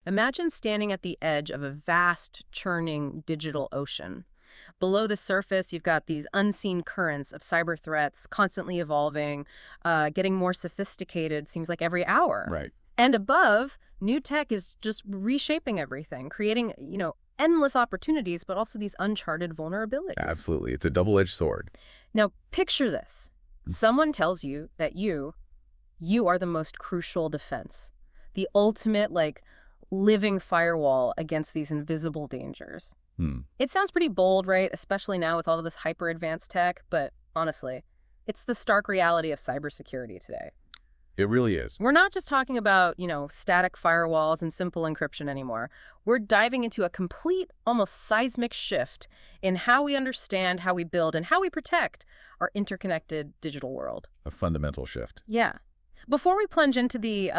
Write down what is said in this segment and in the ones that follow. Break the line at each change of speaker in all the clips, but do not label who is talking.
Imagine standing at the edge of a vast, churning digital ocean. Below the surface, you've got these unseen currents of cyber threats constantly evolving, getting more sophisticated, seems like every hour.
Right.
And above, new tech is just reshaping everything, creating, endless opportunities, but also these uncharted vulnerabilities.
Absolutely. It's a double-edged sword.
Now, picture this. Someone tells you that you are the most crucial defense, the ultimate, living firewall against these invisible dangers. It sounds pretty bold, right? Especially now with all of this hyper-advanced tech, but honestly, it's the stark reality of cybersecurity today.
It really is.
We're not just talking about, static firewalls and simple encryption anymore. We're diving into a complete, almost seismic shift in how we understand, how we build, and how we protect our interconnected digital world.
A fundamental shift.
Yeah. Before we plunge into the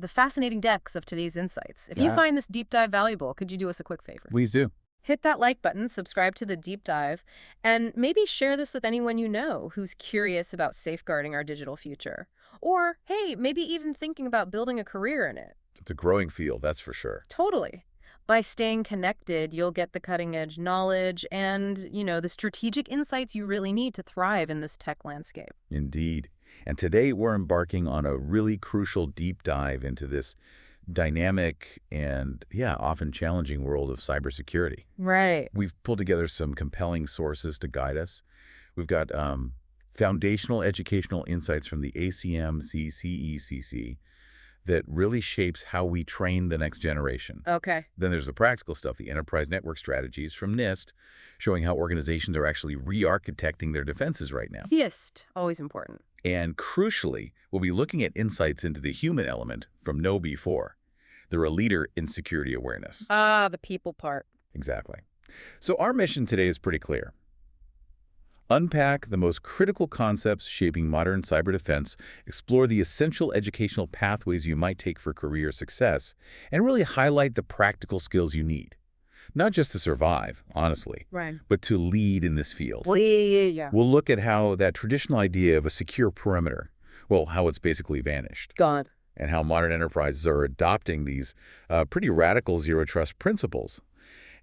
fascinating depths of today's insights, if you find this deep dive valuable, could you do us a quick favor?
Please do.
Hit that like button, subscribe to the deep dive, and maybe share this with anyone you know who's curious about safeguarding our digital future. Or, hey, maybe even thinking about building a career in it.
It's a growing field, that's for sure.
Totally. By staying connected, you'll get the cutting-edge knowledge and, the strategic insights you really need to thrive in this tech landscape.
Indeed. And today we're embarking on a really crucial deep dive into this dynamic and, often challenging world of cybersecurity.
Right.
We've pulled together some compelling sources to guide us. We've got foundational educational insights from the AACSB-accredited that really shapes how we train the next generation.
Okay.
Then there's the practical stuff, the enterprise network strategies from NIST, showing how organizations are actually re-architecting their defenses right now.
NIST, always important.
And crucially, we'll be looking at insights into the human element from KnowBe4. They're a leader in security awareness.
The people part.
Exactly. So our mission today is pretty clear. Unpack the most critical concepts shaping modern cyber defense, explore the essential educational pathways you might take for career success, and really highlight the practical skills you need. Not just to survive, honestly,
Right.
but to lead in this field.
Well, yeah.
We'll look at how that traditional idea of a secure perimeter, how it's basically vanished.
God.
And how modern enterprises are adopting these pretty radical zero-trust principles.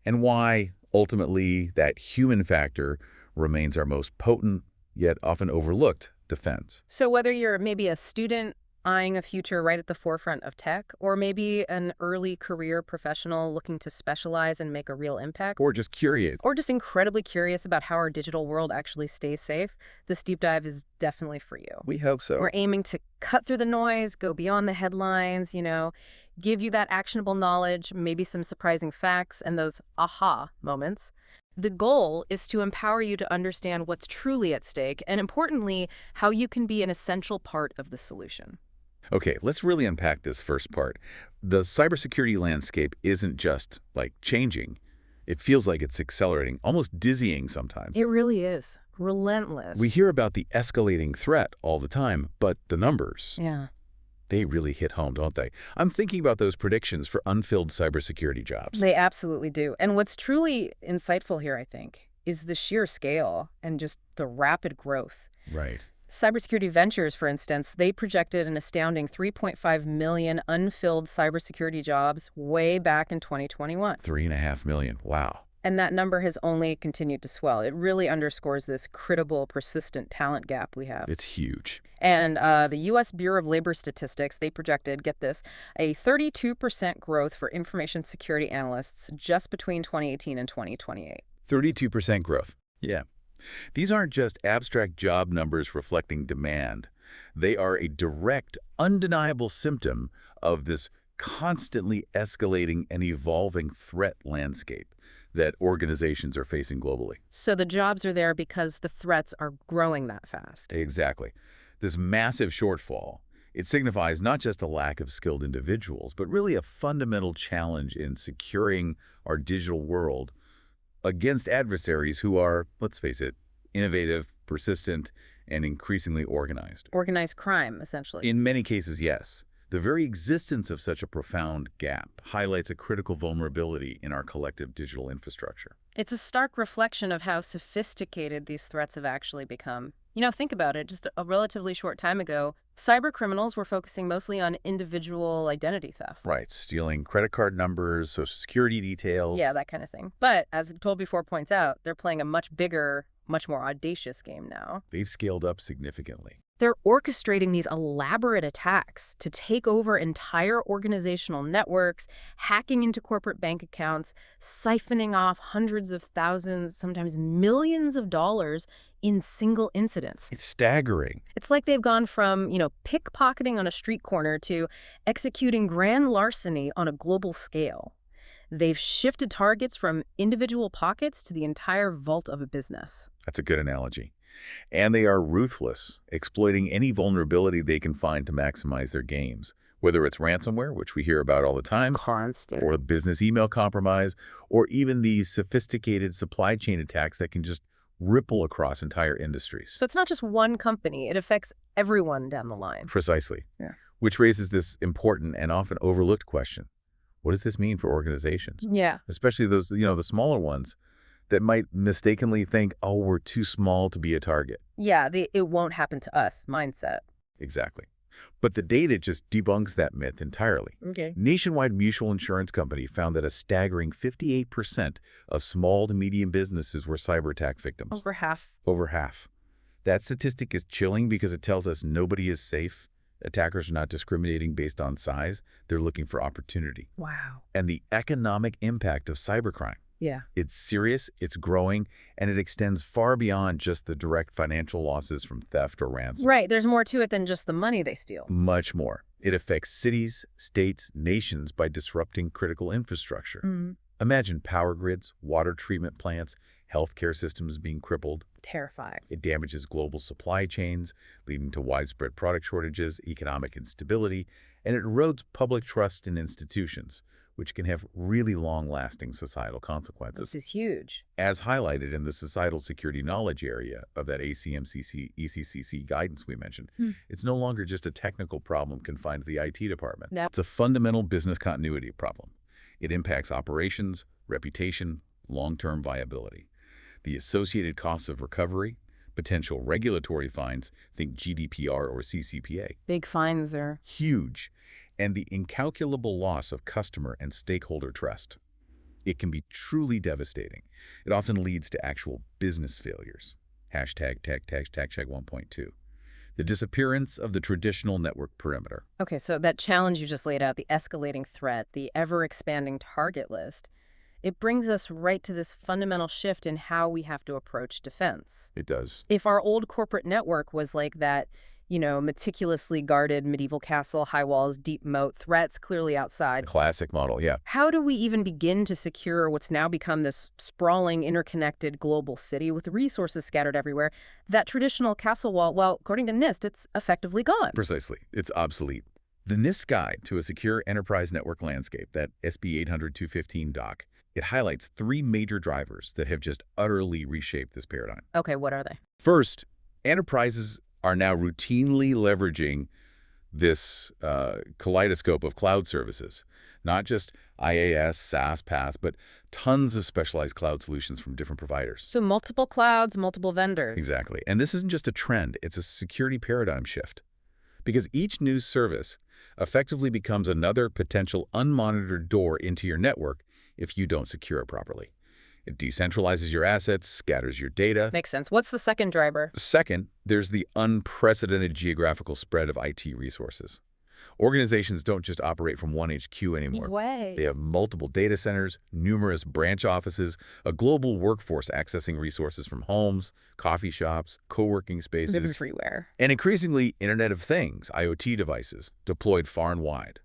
And why, ultimately, that human factor remains our most potent, yet often overlooked, defense.
So whether you're maybe a student eyeing a future right at the forefront of tech, or maybe an early career professional looking to specialize and make a real impact,
Or just curious.
or just incredibly curious about how our digital world actually stays safe, this deep dive is definitely for you.
We hope so.
We're aiming to cut through the noise, go beyond the headlines, give you that actionable knowledge, maybe some surprising facts, and those aha moments. The goal is to empower you to understand what's truly at stake, and importantly, how you can be an essential part of the solution.
Okay, let's really unpack this first part. The cybersecurity landscape isn't just, changing. It feels like it's accelerating, almost dizzying sometimes.
It really is. Relentless.
We hear about the escalating threat all the time, but the numbers, they really hit home, don't they? I'm thinking about those predictions for unfilled cybersecurity jobs.
They absolutely do. And what's truly insightful here, I think, is the sheer scale and just the rapid growth.
Right.
Cybersecurity Ventures, for instance, they projected an astounding 3.5 million unfilled cybersecurity jobs way back in 2021.
3.5 million. Wow.
And that number has only continued to swell. It really underscores this critical, persistent talent gap we have.
It's huge.
And the U.S. Bureau of Labor Statistics, they projected, get this, a 32% growth for information security analysts just between 2018 and 2028.
32% growth. Yeah. These aren't just abstract job numbers reflecting demand. They are a direct, undeniable symptom of this constantly escalating and evolving threat landscape that organizations are facing globally.
So the jobs are there because the threats are growing that fast.
Exactly. This massive shortfall, it signifies not just a lack of skilled individuals, but really a fundamental challenge in securing our digital world against adversaries who are, let's face it, innovative, persistent, and increasingly organized.
Organized crime, essentially.
In many cases, yes. The very existence of such a profound gap highlights a critical vulnerability in our collective digital infrastructure.
It's a stark reflection of how sophisticated these threats have actually become. Think about it. Just a relatively short time ago, cyber criminals were focusing mostly on individual identity theft.
Right, stealing credit card numbers, social security details.
Yeah, that kind of thing. But as Told Before points out, they're playing a much bigger, much more audacious game now.
They've scaled up significantly.
They're orchestrating these elaborate attacks to take over entire organizational networks, hacking into corporate bank accounts, siphoning off hundreds of thousands, sometimes millions of dollars in single incidents.
It's staggering.
It's like they've gone from, pickpocketing on a street corner to executing grand larceny on a global scale. They've shifted targets from individual pockets to the entire vault of a business.
That's a good analogy. And they are ruthless, exploiting any vulnerability they can find to maximize their gains, whether it's ransomware, which we hear about all the time,
Constant.
or business email compromise, or even these sophisticated supply chain attacks that can just ripple across entire industries.
So it's not just one company. It affects everyone down the line.
Precisely.
Yeah.
Which raises this important and often overlooked question. What does this mean for organizations?
Yeah.
Especially those, the smaller ones that might mistakenly think, oh, we're too small to be a target.
Yeah, it won't happen to us mindset.
Exactly. But the data just debunks that myth entirely.
Okay.
Nationwide Mutual Insurance Company found that a staggering 58% of small to medium businesses were cyber attack victims.
Over half.
Over half. That statistic is chilling because it tells us nobody is safe. Attackers are not discriminating based on size. They're looking for opportunity.
Wow.
And the economic impact of cybercrime.
Yeah.
It's serious, it's growing, and it extends far beyond just the direct financial losses from theft or ransom.
Right. There's more to it than just the money they steal.
Much more. It affects cities, states, nations by disrupting critical infrastructure.
Mm.
Imagine power grids, water treatment plants, healthcare systems being crippled.
Terrifying.
It damages global supply chains, leading to widespread product shortages, economic instability, and it erodes public trust in institutions, which can have really long-lasting societal consequences.
This is huge.
As highlighted in the societal security knowledge area of that ECCC guidance we mentioned, it's no longer just a technical problem confined to the IT department.
No.
It's a fundamental business continuity problem. It impacts operations, reputation, long-term viability. The associated costs of recovery, potential regulatory fines, think GDPR or CCPA.
Big fines there.
Huge. And the incalculable loss of customer and stakeholder trust. It can be truly devastating. It often leads to actual business failures. Hashtag 1.2. The disappearance of the traditional network perimeter.
Okay, so that challenge you just laid out, the escalating threat, the ever-expanding target list, it brings us right to this fundamental shift in how we have to approach defense.
It does.
If our old corporate network was like that, meticulously guarded medieval castle, high walls, deep moat, threats clearly outside.
Classic model, yeah.
How do we even begin to secure what's now become this sprawling, interconnected global city with resources scattered everywhere? That traditional castle wall, well, according to NIST, it's effectively gone.
Precisely. It's obsolete. The NIST Guide to a Secure Enterprise Network Landscape, that SB 800-215 doc, it highlights 3 major drivers that have just utterly reshaped this paradigm.
Okay, what are they?
First, enterprises are now routinely leveraging this kaleidoscope of cloud services, not just IaaS, SaaS, PaaS, but tons of specialized cloud solutions from different providers.
So multiple clouds, multiple vendors.
Exactly. And this isn't just a trend, it's a security paradigm shift. Because each new service effectively becomes another potential unmonitored door into your network if you don't secure it properly. It decentralizes your assets, scatters your data.
Makes sense. What's the second driver?
Second, there's the unprecedented geographical spread of IT resources. Organizations don't just operate from one HQ anymore. They have multiple data centers, numerous branch offices, a global workforce accessing resources from homes, coffee shops, co-working spaces.
Everywhere.
And increasingly, Internet of Things, IoT devices, deployed far and wide.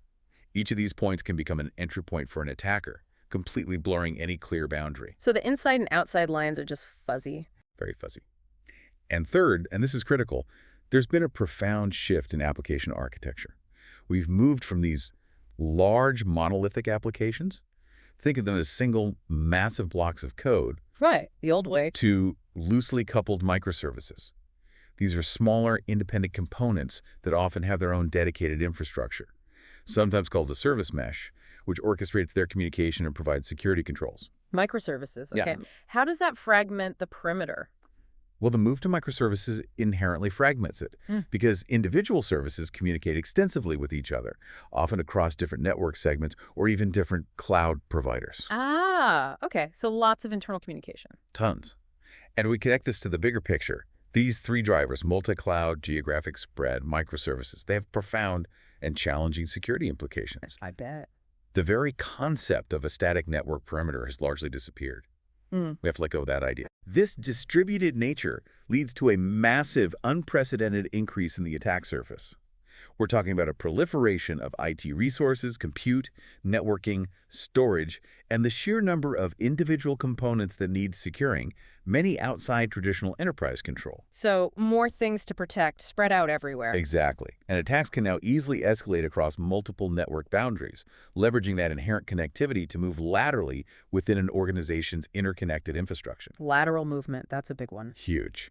Each of these points can become an entry point for an attacker, completely blurring any clear boundary.
So the inside and outside lines are just fuzzy.
Very fuzzy. And third, and this is critical, there's been a profound shift in application architecture. We've moved from these large monolithic applications, think of them as single massive blocks of code,
Right, the old way.
to loosely coupled microservices. These are smaller, independent components that often have their own dedicated infrastructure, sometimes called a service mesh, which orchestrates their communication and provides security controls.
Microservices,
Yeah.
okay. How does that fragment the perimeter?
Well, the move to microservices inherently fragments it
Mm.
because individual services communicate extensively with each other, often across different network segments or even different cloud providers.
Ah, okay. So lots of internal communication.
Tons. And we connect this to the bigger picture. These three drivers, multi-cloud, geographic spread, microservices, they have profound and challenging security implications.
I bet.
The very concept of a static network perimeter has largely disappeared.
Mm.
We have to let go of that idea. This distributed nature leads to a massive, unprecedented increase in the attack surface. We're talking about a proliferation of IT resources, compute, networking, storage, and the sheer number of individual components that need securing, many outside traditional enterprise control.
So more things to protect spread out everywhere.
Exactly. And attacks can now easily escalate across multiple network boundaries, leveraging that inherent connectivity to move laterally within an organization's interconnected infrastructure.
Lateral movement, that's a big one.
Huge.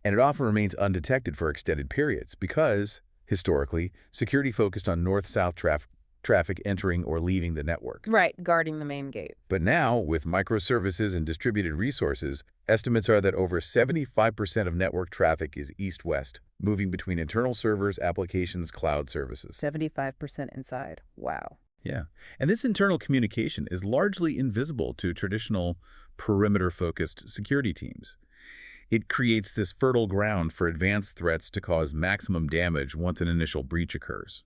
And it often remains undetected for extended periods because, historically, security focused on north-south traffic entering or leaving the network.
Right, guarding the main gate.
But now, with microservices and distributed resources, estimates are that over 75% of network traffic is east-west, moving between internal servers, applications, cloud services.
75% inside. Wow.
Yeah. And this internal communication is largely invisible to traditional perimeter-focused security teams. It creates this fertile ground for advanced threats to cause maximum damage once an initial breach occurs.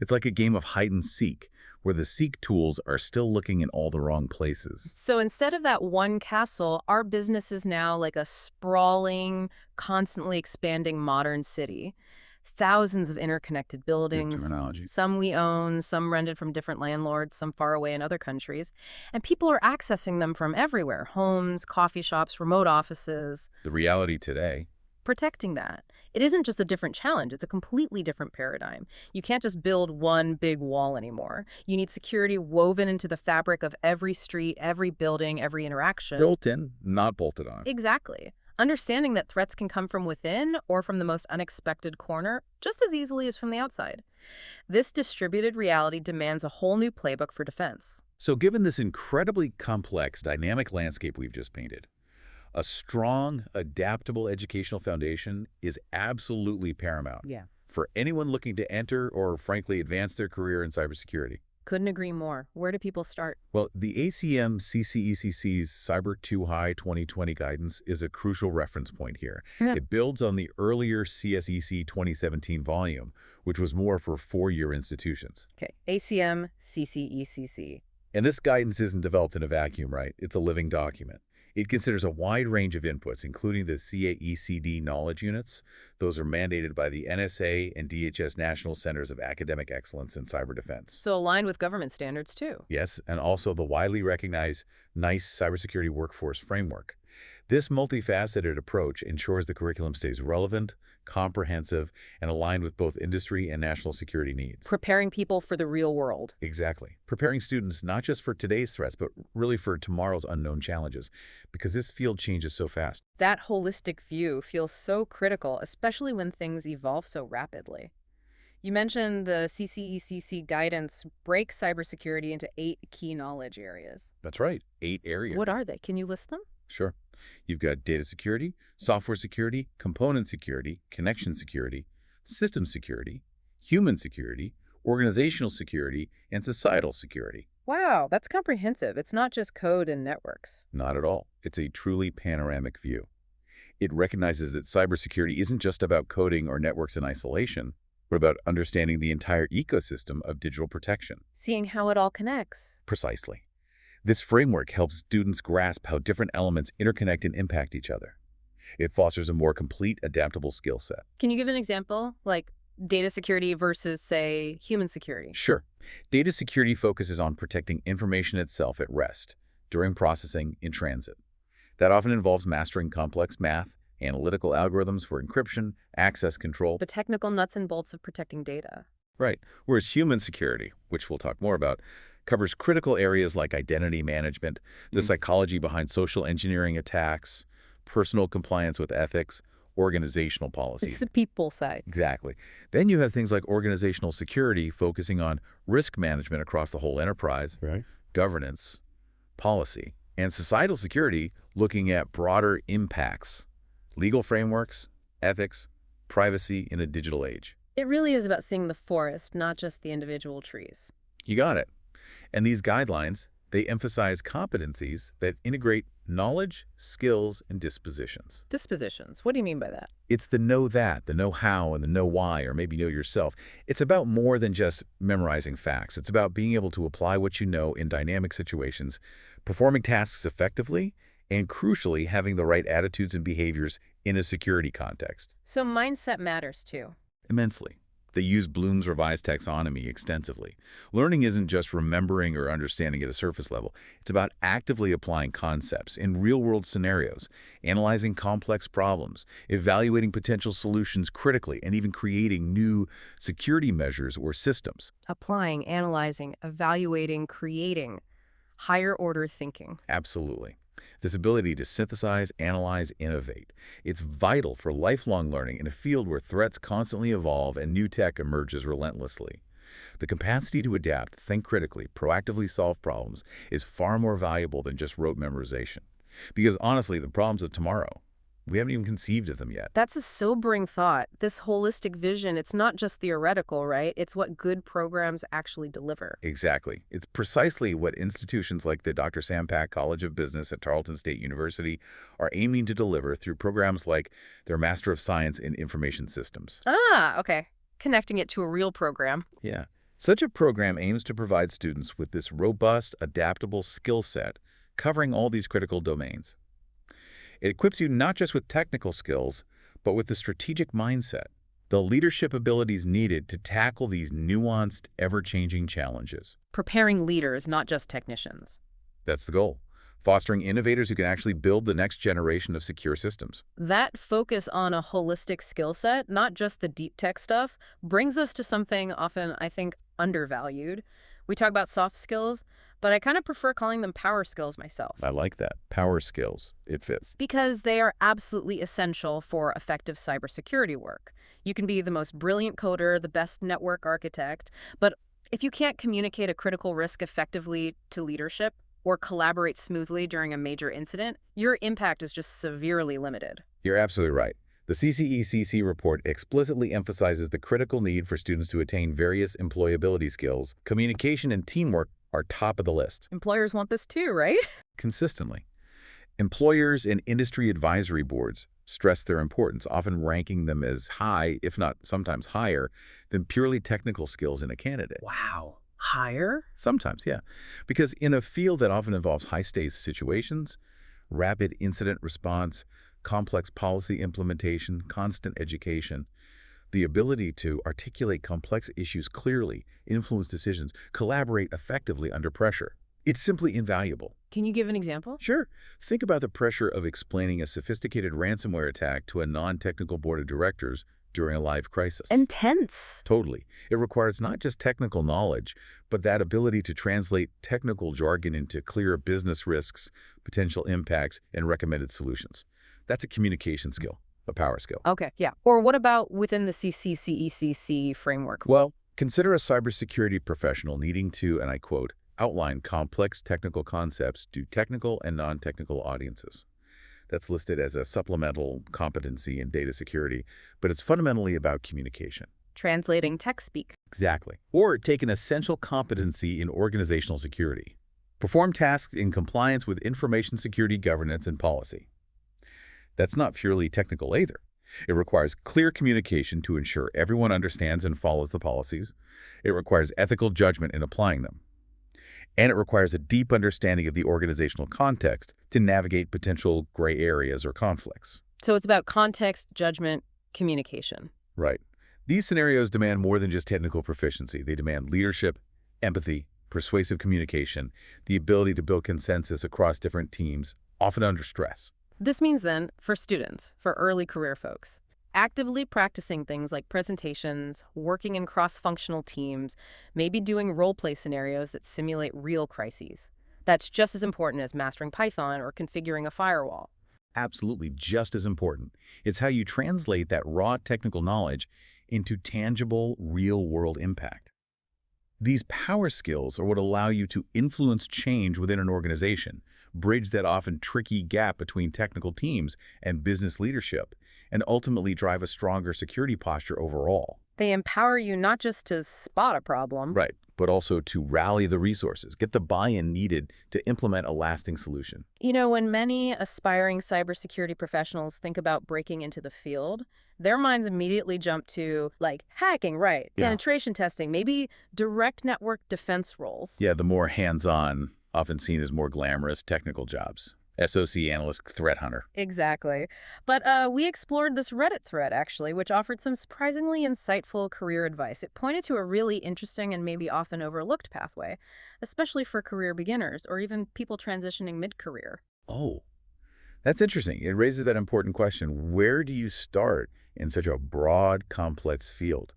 It's like a game of hide and seek, where the seek tools are still looking in all the wrong places.
So instead of that one castle, our business is now like a sprawling, constantly expanding modern city. Thousands of interconnected
Good
buildings,
terminology.
some we own, some rented from different landlords, some far away in other countries. And people are accessing them from everywhere, homes, coffee shops, remote offices.
The reality today.
Protecting that. It isn't just a different challenge, it's a completely different paradigm. You can't just build one big wall anymore. You need security woven into the fabric of every street, every building, every interaction.
Built in, not bolted on.
Exactly. Understanding that threats can come from within or from the most unexpected corner just as easily as from the outside. This distributed reality demands a whole new playbook for defense.
So given this incredibly complex, dynamic landscape we've just painted, a strong, adaptable educational foundation is absolutely paramount for anyone looking to enter or, frankly, advance their career in cybersecurity.
Couldn't agree more. Where do people start?
Well, the ACM-CCECC's Cyber 2 High 2020 guidance is a crucial reference point here.
Yeah.
It builds on the earlier CSEC 2017 volume, which was more for four-year institutions.
Okay, ACM, CCECC.
And this guidance isn't developed in a vacuum, right? It's a living document. It considers a wide range of inputs, including the CAECD knowledge units. Those are mandated by the NSA and DHS National Centers of Academic Excellence in Cyber Defense.
So aligned with government standards, too.
Yes, and also the widely recognized NICE Cybersecurity Workforce Framework. This multifaceted approach ensures the curriculum stays relevant, comprehensive, and aligned with both industry and national security needs.
Preparing people for the real world.
Exactly. Preparing students not just for today's threats, but really for tomorrow's unknown challenges, because this field changes so fast.
That holistic view feels so critical, especially when things evolve so rapidly. You mentioned the CCECC guidance breaks cybersecurity into 8 key knowledge areas.
That's right. 8 areas.
What are they? Can you list them?
Sure. You've got data security, software security, component security, connection security, system security, human security, organizational security, and societal security.
Wow, that's comprehensive. It's not just code and networks.
Not at all. It's a truly panoramic view. It recognizes that cybersecurity isn't just about coding or networks in isolation, but about understanding the entire ecosystem of digital protection.
Seeing how it all connects.
Precisely. This framework helps students grasp how different elements interconnect and impact each other. It fosters a more complete, adaptable skill set.
Can you give an example? Like data security versus, say, human security?
Sure. Data security focuses on protecting information itself at rest, during processing, in transit. That often involves mastering complex math, analytical algorithms for encryption, access control.
The technical nuts and bolts of protecting data.
Right. Whereas human security, which we'll talk more about, covers critical areas like identity management, the psychology behind social engineering attacks, personal compliance with ethics, organizational policy.
It's the people side.
Exactly. Then you have things like organizational security focusing on risk management across the whole enterprise, governance, policy, and societal security looking at broader impacts legal frameworks, ethics, privacy in a digital age.
It really is about seeing the forest, not just the individual trees.
You got it. And these guidelines, they emphasize competencies that integrate knowledge, skills, and dispositions.
Dispositions. What do you mean by that?
It's the know that, the know how, and the know why, or maybe know yourself. It's about more than just memorizing facts. It's about being able to apply what you know in dynamic situations, performing tasks effectively, and crucially, having the right attitudes and behaviors in a security context.
So mindset matters too.
Immensely. They use Bloom's revised taxonomy extensively. Learning isn't just remembering or understanding at a surface level. It's about actively applying concepts in real-world scenarios, analyzing complex problems, evaluating potential solutions critically, and even creating new security measures or systems.
Applying, analyzing, evaluating, creating. Higher order thinking.
Absolutely. This ability to synthesize, analyze, innovate. It's vital for lifelong learning in a field where threats constantly evolve and new tech emerges relentlessly. The capacity to adapt, think critically, proactively solve problems is far more valuable than just rote memorization. Because honestly, the problems of tomorrow, we haven't even conceived of them yet.
That's a sobering thought. This holistic vision, it's not just theoretical, right? It's what good programs actually deliver.
Exactly. It's precisely what institutions like the Dr. Sam Pack College of Business at Tarleton State University are aiming to deliver through programs like their Master of Science in Information Systems.
Ah, okay. Connecting it to a real program.
Yeah. Such a program aims to provide students with this robust, adaptable skill set covering all these critical domains. It equips you not just with technical skills, but with the strategic mindset, the leadership abilities needed to tackle these nuanced, ever-changing challenges.
Preparing leaders, not just technicians.
That's the goal. Fostering innovators who can actually build the next generation of secure systems.
That focus on a holistic skill set, not just the deep tech stuff, brings us to something often, I think, undervalued. We talk about soft skills, but I kind of prefer calling them power skills myself.
I like that. Power skills. It fits.
Because they are absolutely essential for effective cybersecurity work. You can be the most brilliant coder, the best network architect, but if you can't communicate a critical risk effectively to leadership or collaborate smoothly during a major incident, your impact is just severely limited.
You're absolutely right. The CCECC report explicitly emphasizes the critical need for students to attain various employability skills. Communication and teamwork are top of the list.
Employers want this too, right?
Consistently. Employers and industry advisory boards stress their importance, often ranking them as high, if not sometimes higher, than purely technical skills in a candidate.
Wow. Higher?
Sometimes, yeah. Because in a field that often involves high-stakes situations, rapid incident response, complex policy implementation, constant education, the ability to articulate complex issues clearly, influence decisions, collaborate effectively under pressure. It's simply invaluable.
Can you give an example?
Sure. Think about the pressure of explaining a sophisticated ransomware attack to a non-technical board of directors during a live crisis.
Intense.
Totally. It requires not just technical knowledge, but that ability to translate technical jargon into clear business risks, potential impacts, and recommended solutions. That's a communication skill, a power skill.
Okay, yeah. Or what about within the CCCECC framework?
Well, consider a cybersecurity professional needing to, and I quote, outline complex technical concepts to technical and non-technical audiences. That's listed as a supplemental competency in data security, but it's fundamentally about communication.
Translating tech speak.
Exactly. Or take an essential competency in organizational security. Perform tasks in compliance with information security governance and policy. That's not purely technical either. It requires clear communication to ensure everyone understands and follows the policies. It requires ethical judgment in applying them. And it requires a deep understanding of the organizational context to navigate potential gray areas or conflicts.
So it's about context, judgment, communication.
Right. These scenarios demand more than just technical proficiency. They demand leadership, empathy, persuasive communication, the ability to build consensus across different teams, often under stress.
This means then, for students, for early career folks, actively practicing things like presentations, working in cross-functional teams, maybe doing role-play scenarios that simulate real crises. That's just as important as mastering Python or configuring a firewall.
Absolutely just as important. It's how you translate that raw technical knowledge into tangible, real-world impact. These power skills are what allow you to influence change within an organization, bridge that often tricky gap between technical teams and business leadership, and ultimately drive a stronger security posture overall.
They empower you not just to spot a problem.
Right, but also to rally the resources, get the buy-in needed to implement a lasting solution.
You know, when many aspiring cybersecurity professionals think about breaking into the field, their minds immediately jump to, like, hacking, right,
Yeah.
penetration testing, maybe direct network defense roles.
Yeah, the more hands-on, often seen as more glamorous technical jobs. SOC analyst, threat hunter.
Exactly. But we explored this Reddit thread, actually, which offered some surprisingly insightful career advice. It pointed to a really interesting and maybe often overlooked pathway, especially for career beginners or even people transitioning mid-career.
Oh, that's interesting. It raises that important question. Where do you start in such a broad, complex field?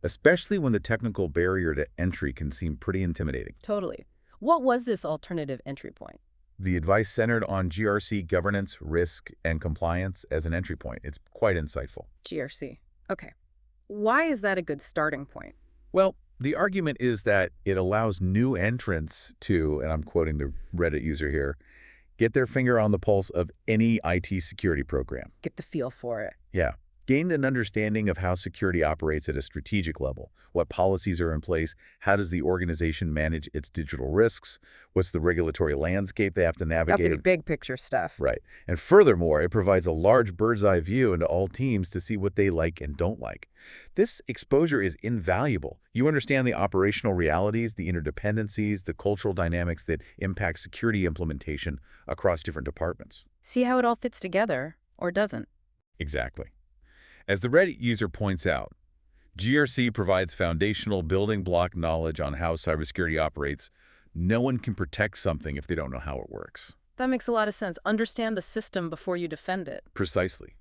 Especially when the technical barrier to entry can seem pretty intimidating.
Totally. What was this alternative entry point?
The advice centered on GRC governance, risk, and compliance as an entry point. It's quite insightful.
GRC. Okay. Why is that a good starting point?
Well, the argument is that it allows new entrants to, and I'm quoting the Reddit user here, get their finger on the pulse of any IT security program.
Get the feel for it.
Yeah. Gained an understanding of how security operates at a strategic level, what policies are in place, how does the organization manage its digital risks, what's the regulatory landscape they have to navigate.
That's the big picture stuff.
Right. And furthermore, it provides a large bird's eye view into all teams to see what they like and don't like. This exposure is invaluable. You understand the operational realities, the interdependencies, the cultural dynamics that impact security implementation across different departments.
See how it all fits together, or doesn't.
Exactly. As the Reddit user points out, GRC provides foundational building block knowledge on how cybersecurity operates. No one can protect something if they don't know how it works.
That makes a lot of sense. Understand the system before you defend it.
Precisely.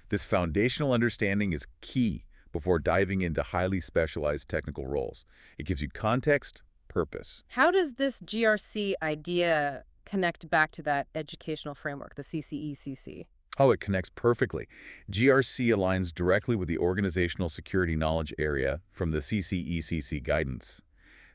This foundational understanding is key before diving into highly specialized technical roles. It gives you context, purpose.
How does this GRC idea connect back to that educational framework, the CCECC?
Oh, it connects perfectly. GRC aligns directly with the organizational security knowledge area from the CCECC guidance.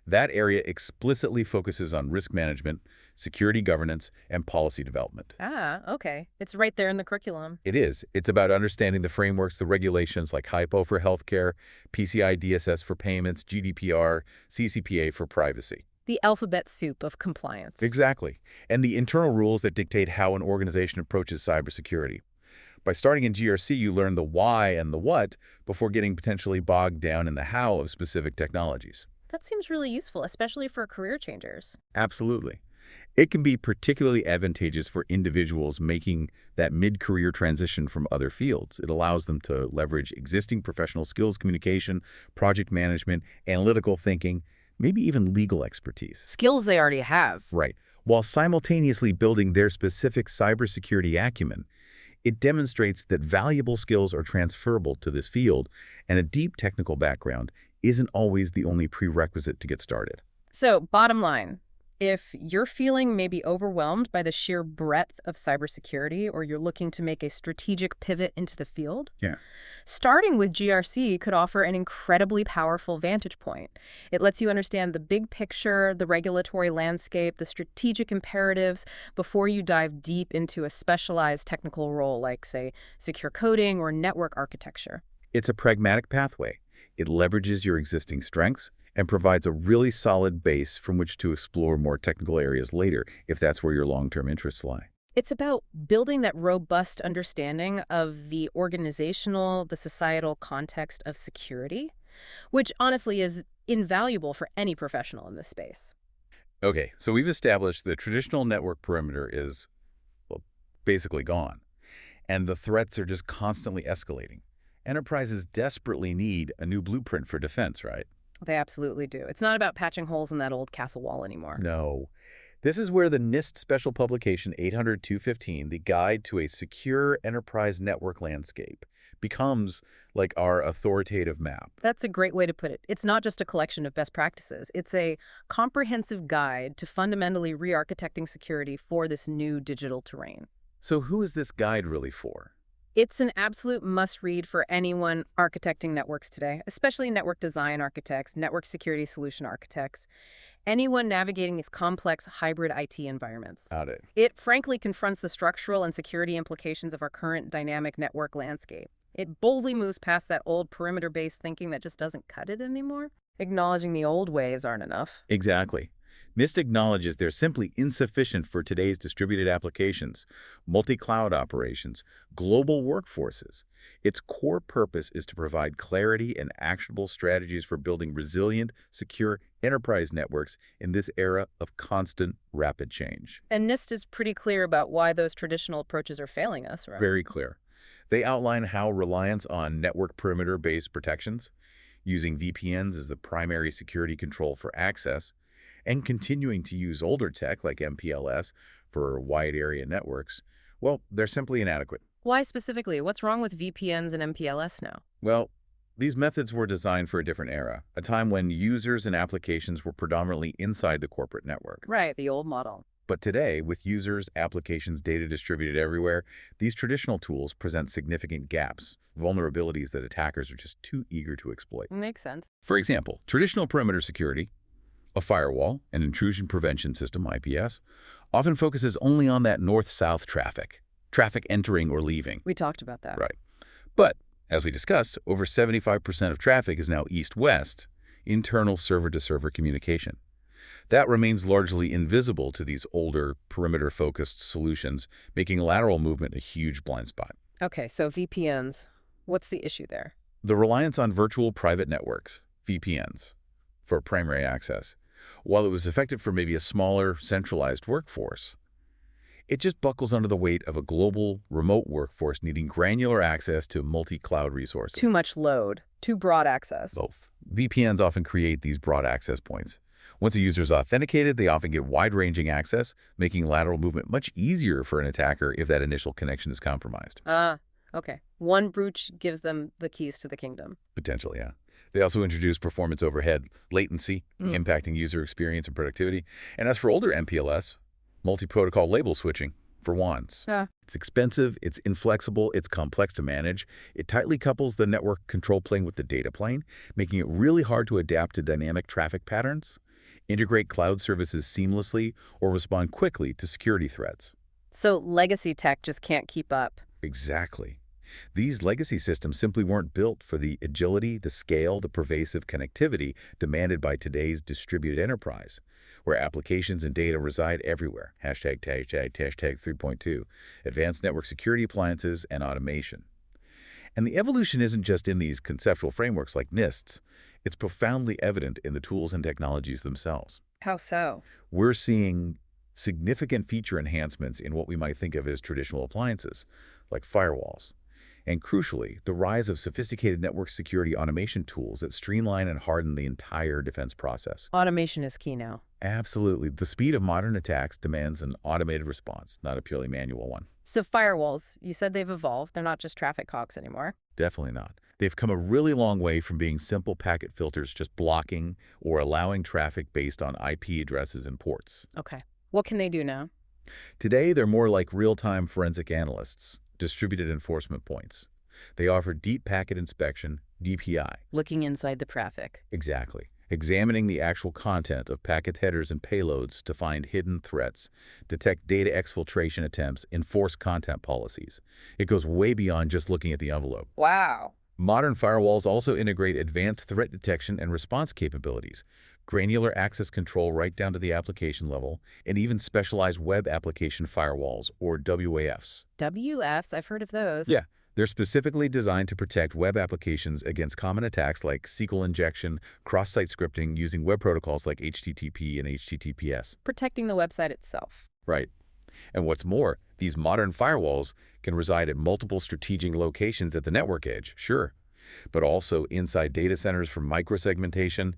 That area explicitly focuses on risk management, security governance, and policy development.
Ah, okay. It's right there in the curriculum.
It is. It's about understanding the frameworks, the regulations like HIPAA for healthcare, PCI DSS for payments, GDPR, CCPA for privacy.
The alphabet soup of compliance.
Exactly. And the internal rules that dictate how an organization approaches cybersecurity. By starting in GRC, you learn the why and the what before getting potentially bogged down in the how of specific technologies.
That seems really useful, especially for career changers.
Absolutely. It can be particularly advantageous for individuals making that mid-career transition from other fields. It allows them to leverage existing professional skills, communication, project management, analytical thinking, maybe even legal expertise.
Skills they already have.
Right. While simultaneously building their specific cybersecurity acumen, it demonstrates that valuable skills are transferable to this field, and a deep technical background isn't always the only prerequisite to get started.
So, bottom line, if you're feeling maybe overwhelmed by the sheer breadth of cybersecurity, or you're looking to make a strategic pivot into the field, starting with GRC could offer an incredibly powerful vantage point. It lets you understand the big picture, the regulatory landscape, the strategic imperatives before you dive deep into a specialized technical role like, say, secure coding or network architecture.
It's a pragmatic pathway. It leverages your existing strengths and provides a really solid base from which to explore more technical areas later, if that's where your long-term interests lie.
It's about building that robust understanding of the organizational, the societal context of security, which honestly is invaluable for any professional in this space.
Okay, so we've established the traditional network perimeter is, well, basically gone, and the threats are just constantly escalating. Enterprises desperately need a new blueprint for defense, right?
They absolutely do. It's not about patching holes in that old castle wall anymore.
No. This is where the NIST special publication 800-215, the Guide to a Secure Enterprise Network Landscape, becomes like our authoritative map.
That's a great way to put it. It's not just a collection of best practices. It's a comprehensive guide to fundamentally re-architecting security for this new digital terrain.
So who is this guide really for?
It's an absolute must-read for anyone architecting networks today, especially network design architects, network security solution architects, anyone navigating these complex hybrid IT environments.
Got it.
It frankly confronts the structural and security implications of our current dynamic network landscape. It boldly moves past that old perimeter-based thinking that just doesn't cut it anymore. Acknowledging the old ways aren't enough.
Exactly. NIST acknowledges they're simply insufficient for today's distributed applications, multi-cloud operations, global workforces. Its core purpose is to provide clarity and actionable strategies for building resilient, secure enterprise networks in this era of constant, rapid change.
And NIST is pretty clear about why those traditional approaches are failing us, right?
Very clear. They outline how reliance on network perimeter-based protections, using VPNs as the primary security control for access, and continuing to use older tech like MPLS for wide area networks, well, they're simply inadequate.
Why specifically? What's wrong with VPNs and MPLS now?
Well, these methods were designed for a different era, a time when users and applications were predominantly inside the corporate network.
Right, the old model.
But today, with users, applications, data distributed everywhere, these traditional tools present significant gaps, vulnerabilities that attackers are just too eager to exploit.
Makes sense.
For example, traditional perimeter security, a firewall, an intrusion prevention system, IPS, often focuses only on that north-south traffic entering or leaving.
We talked about that.
Right. But, as we discussed, over 75% of traffic is now east-west, internal server-to-server communication. That remains largely invisible to these older, perimeter-focused solutions, making lateral movement a huge blind spot.
Okay, so VPNs. What's the issue there?
The reliance on virtual private networks, VPNs, for primary access, while it was effective for maybe a smaller, centralized workforce, it just buckles under the weight of a global, remote workforce needing granular access to multi-cloud resources.
Too much load, too broad access.
Both. VPNs often create these broad access points. Once a user is authenticated, they often get wide-ranging access, making lateral movement much easier for an attacker if that initial connection is compromised.
Okay. One breach gives them the keys to the kingdom.
Potentially, yeah. They also introduce performance overhead, latency, impacting user experience and productivity. And as for older MPLS, multi-protocol label switching for WANs. It's expensive, it's inflexible, it's complex to manage. It tightly couples the network control plane with the data plane, making it really hard to adapt to dynamic traffic patterns, integrate cloud services seamlessly, or respond quickly to security threats.
So legacy tech just can't keep up.
Exactly. These legacy systems simply weren't built for the agility, the scale, the pervasive connectivity demanded by today's distributed enterprise, where applications and data reside everywhere. Hashtag 3.2, advanced network security appliances and automation. And the evolution isn't just in these conceptual frameworks like NIST's. It's profoundly evident in the tools and technologies themselves.
How so?
We're seeing significant feature enhancements in what we might think of as traditional appliances, like firewalls. And crucially, the rise of sophisticated network security automation tools that streamline and harden the entire defense process.
Automation is key now.
Absolutely. The speed of modern attacks demands an automated response, not a purely manual one.
So firewalls, you said they've evolved. They're not just traffic cogs anymore.
Definitely not. They've come a really long way from being simple packet filters just blocking or allowing traffic based on IP addresses and ports.
Okay. What can they do now?
Today, they're more like real-time forensic analysts, distributed enforcement points. They offer deep packet inspection, DPI.
Looking inside the traffic.
Exactly. Examining the actual content of packet headers and payloads to find hidden threats, detect data exfiltration attempts, enforce content policies. It goes way beyond just looking at the envelope.
Wow.
Modern firewalls also integrate advanced threat detection and response capabilities, granular access control right down to the application level, and even specialized web application firewalls, or WAFs.
WFs? I've heard of those.
Yeah. They're specifically designed to protect web applications against common attacks like SQL injection, cross-site scripting using web protocols like HTTP and HTTPS.
Protecting the website itself.
Right. And what's more, these modern firewalls can reside at multiple strategic locations at the network edge, sure, but also inside data centers for microsegmentation,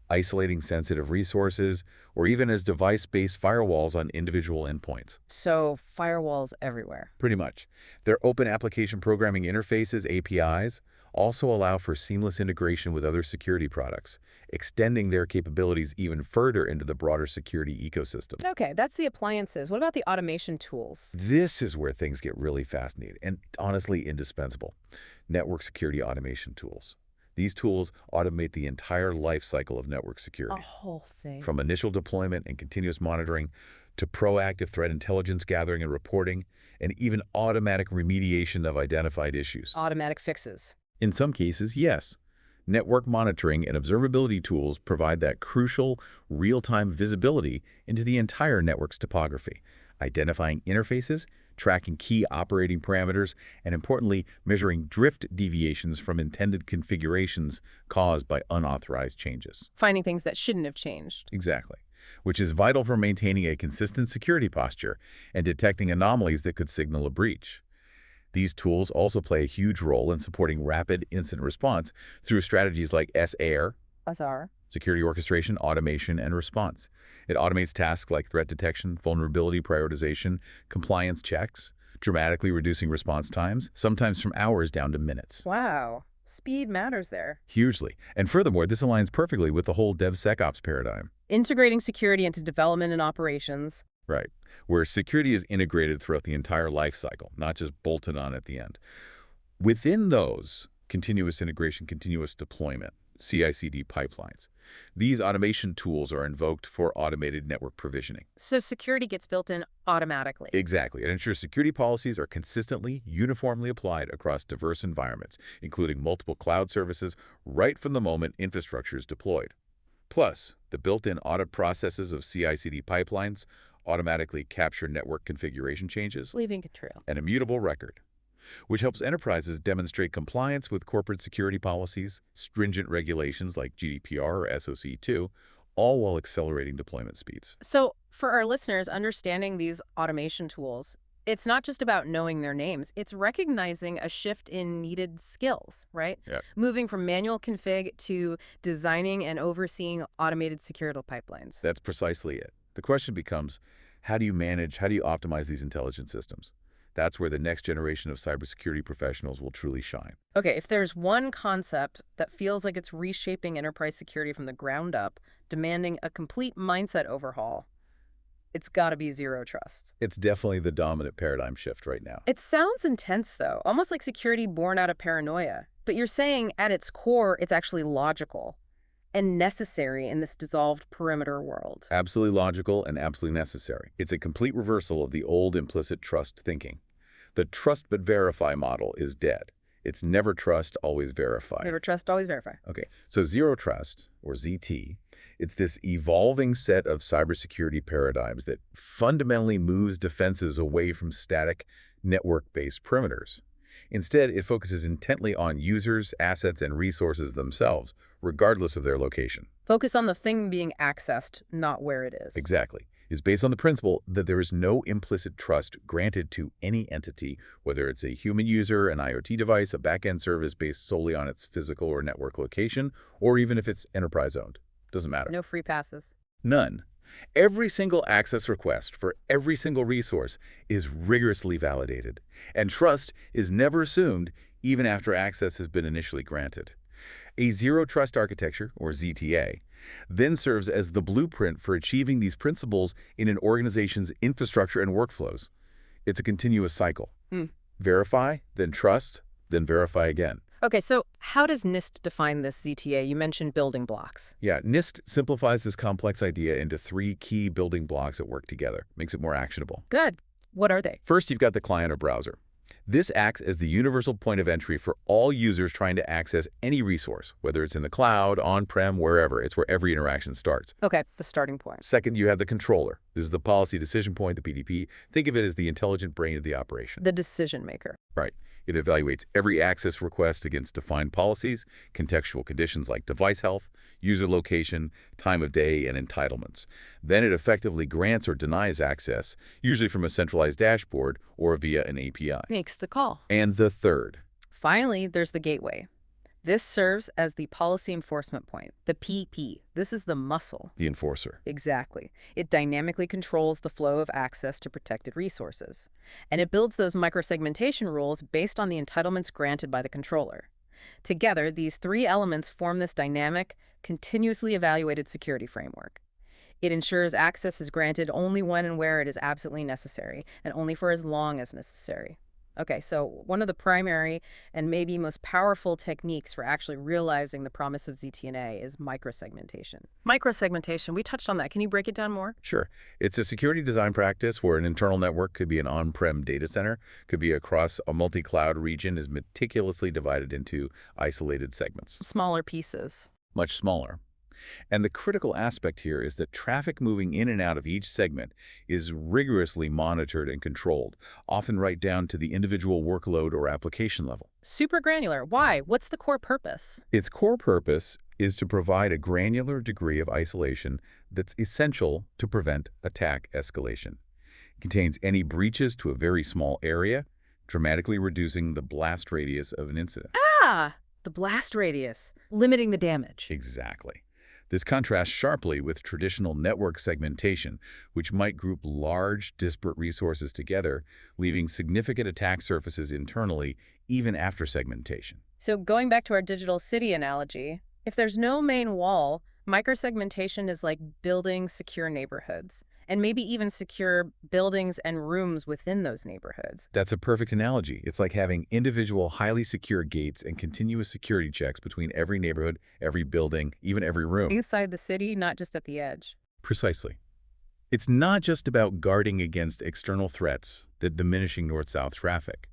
isolating sensitive resources, or even as device-based firewalls on individual endpoints.
So firewalls everywhere.
Pretty much. They're open application programming interfaces, APIs, also allow for seamless integration with other security products, extending their capabilities even further into the broader security ecosystem.
Okay, that's the appliances. What about the automation tools?
This is where things get really fascinating and honestly indispensable. Network security automation tools. These tools automate the entire life cycle of network
A
security,
whole thing.
from initial deployment and continuous monitoring to proactive threat intelligence gathering and reporting, and even automatic remediation of identified issues.
Automatic fixes.
In some cases, yes. Network monitoring and observability tools provide that crucial, real-time visibility into the entire network's topography, identifying interfaces, tracking key operating parameters, and importantly, measuring drift deviations from intended configurations caused by unauthorized changes.
Finding things that shouldn't have changed.
Exactly. Which is vital for maintaining a consistent security posture and detecting anomalies that could signal a breach. These tools also play a huge role in supporting rapid incident response through strategies like SAIR,
SR.
security orchestration, automation, and response. It automates tasks like threat detection, vulnerability prioritization, compliance checks, dramatically reducing response times, sometimes from hours down to minutes.
Wow. Speed matters there.
Hugely. And furthermore, this aligns perfectly with the whole DevSecOps paradigm.
Integrating security into development and operations.
Right. Where security is integrated throughout the entire life cycle, not just bolted on at the end. Within those, continuous integration, continuous deployment, CI/CD pipelines, these automation tools are invoked for automated network provisioning.
So security gets built in automatically.
Exactly. It ensures security policies are consistently, uniformly applied across diverse environments, including multiple cloud services, right from the moment infrastructure is deployed. Plus, the built-in audit processes of CI/CD pipelines automatically capture network configuration changes,
Leaving a trail.
an immutable record, which helps enterprises demonstrate compliance with corporate security policies, stringent regulations like GDPR or SOC 2, all while accelerating deployment speeds.
So for our listeners, understanding these automation tools, it's not just about knowing their names. It's recognizing a shift in needed skills, right?
Yep.
Moving from manual config to designing and overseeing automated security pipelines.
That's precisely it. The question becomes, how do you optimize these intelligent systems? That's where the next generation of cybersecurity professionals will truly shine.
Okay, if there's one concept that feels like it's reshaping enterprise security from the ground up, demanding a complete mindset overhaul, it's got to be zero trust.
It's definitely the dominant paradigm shift right now.
It sounds intense, though, almost like security born out of paranoia. But you're saying at its core, it's actually logical and necessary in this dissolved perimeter world.
Absolutely logical and absolutely necessary. It's a complete reversal of the old implicit trust thinking. The trust but verify model is dead. It's never trust, always verify.
Never trust, always verify.
Okay, so zero trust, or ZT, it's this evolving set of cybersecurity paradigms that fundamentally moves defenses away from static network-based perimeters. Instead, it focuses intently on users, assets, and resources themselves, regardless of their location.
Focus on the thing being accessed, not where it is.
Exactly. It's based on the principle that there is no implicit trust granted to any entity, whether it's a human user, an IoT device, a back-end service based solely on its physical or network location, or even if it's enterprise-owned. Doesn't matter.
No free passes.
None. Every single access request for every single resource is rigorously validated, and trust is never assumed even after access has been initially granted. A zero-trust architecture, or ZTA, then serves as the blueprint for achieving these principles in an organization's infrastructure and workflows. It's a continuous cycle. Verify, then trust, then verify again.
Okay, so how does NIST define this ZTA? You mentioned building blocks.
Yeah, NIST simplifies this complex idea into 3 key building blocks that work together, makes it more actionable.
Good. What are they?
First, you've got the client or browser. This acts as the universal point of entry for all users trying to access any resource, whether it's in the cloud, on-prem, wherever. It's where every interaction starts.
Okay, the starting point.
Second, you have the controller. This is the policy decision point, the PDP. Think of it as the intelligent brain of the operation.
The decision maker.
Right. It evaluates every access request against defined policies, contextual conditions like device health, user location, time of day, and entitlements. Then it effectively grants or denies access, usually from a centralized dashboard or via an API.
Makes the call.
And the third.
Finally, there's the gateway. This serves as the policy enforcement point, the PP. This is the muscle.
The enforcer.
Exactly. It dynamically controls the flow of access to protected resources. And it builds those microsegmentation rules based on the entitlements granted by the controller. Together, these three elements form this dynamic, continuously evaluated security framework. It ensures access is granted only when and where it is absolutely necessary, and only for as long as necessary. Okay, so one of the primary and maybe most powerful techniques for actually realizing the promise of ZTNA is microsegmentation. Microsegmentation, we touched on that. Can you break it down more?
Sure. It's a security design practice where an internal network could be an on-prem data center, could be across a multi-cloud region, is meticulously divided into isolated segments.
Smaller pieces.
Much smaller. And the critical aspect here is that traffic moving in and out of each segment is rigorously monitored and controlled, often right down to the individual workload or application level.
Super granular. Why? What's the core purpose?
Its core purpose is to provide a granular degree of isolation that's essential to prevent attack escalation. It contains any breaches to a very small area, dramatically reducing the blast radius of an incident.
Ah, the blast radius, limiting the damage.
Exactly. This contrasts sharply with traditional network segmentation, which might group large, disparate resources together, leaving significant attack surfaces internally, even after segmentation.
So going back to our digital city analogy, if there's no main wall, microsegmentation is like building secure neighborhoods, and maybe even secure buildings and rooms within those neighborhoods.
That's a perfect analogy. It's like having individual, highly secure gates and continuous security checks between every neighborhood, every building, even every room.
Inside the city, not just at the edge.
Precisely. It's not just about guarding against external threats, the diminishing north-south traffic.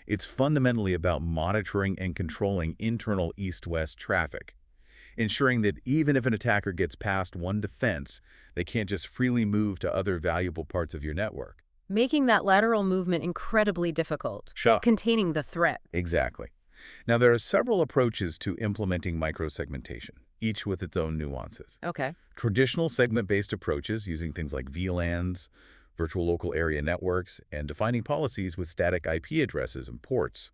It's fundamentally about monitoring and controlling internal east-west traffic, ensuring that even if an attacker gets past one defense, they can't just freely move to other valuable parts of your network.
Making that lateral movement incredibly difficult.
Sure.
Containing the threat.
Exactly. Now, there are several approaches to implementing microsegmentation, each with its own nuances.
Okay.
Traditional segment-based approaches using things like VLANs, virtual local area networks, and defining policies with static IP addresses and ports.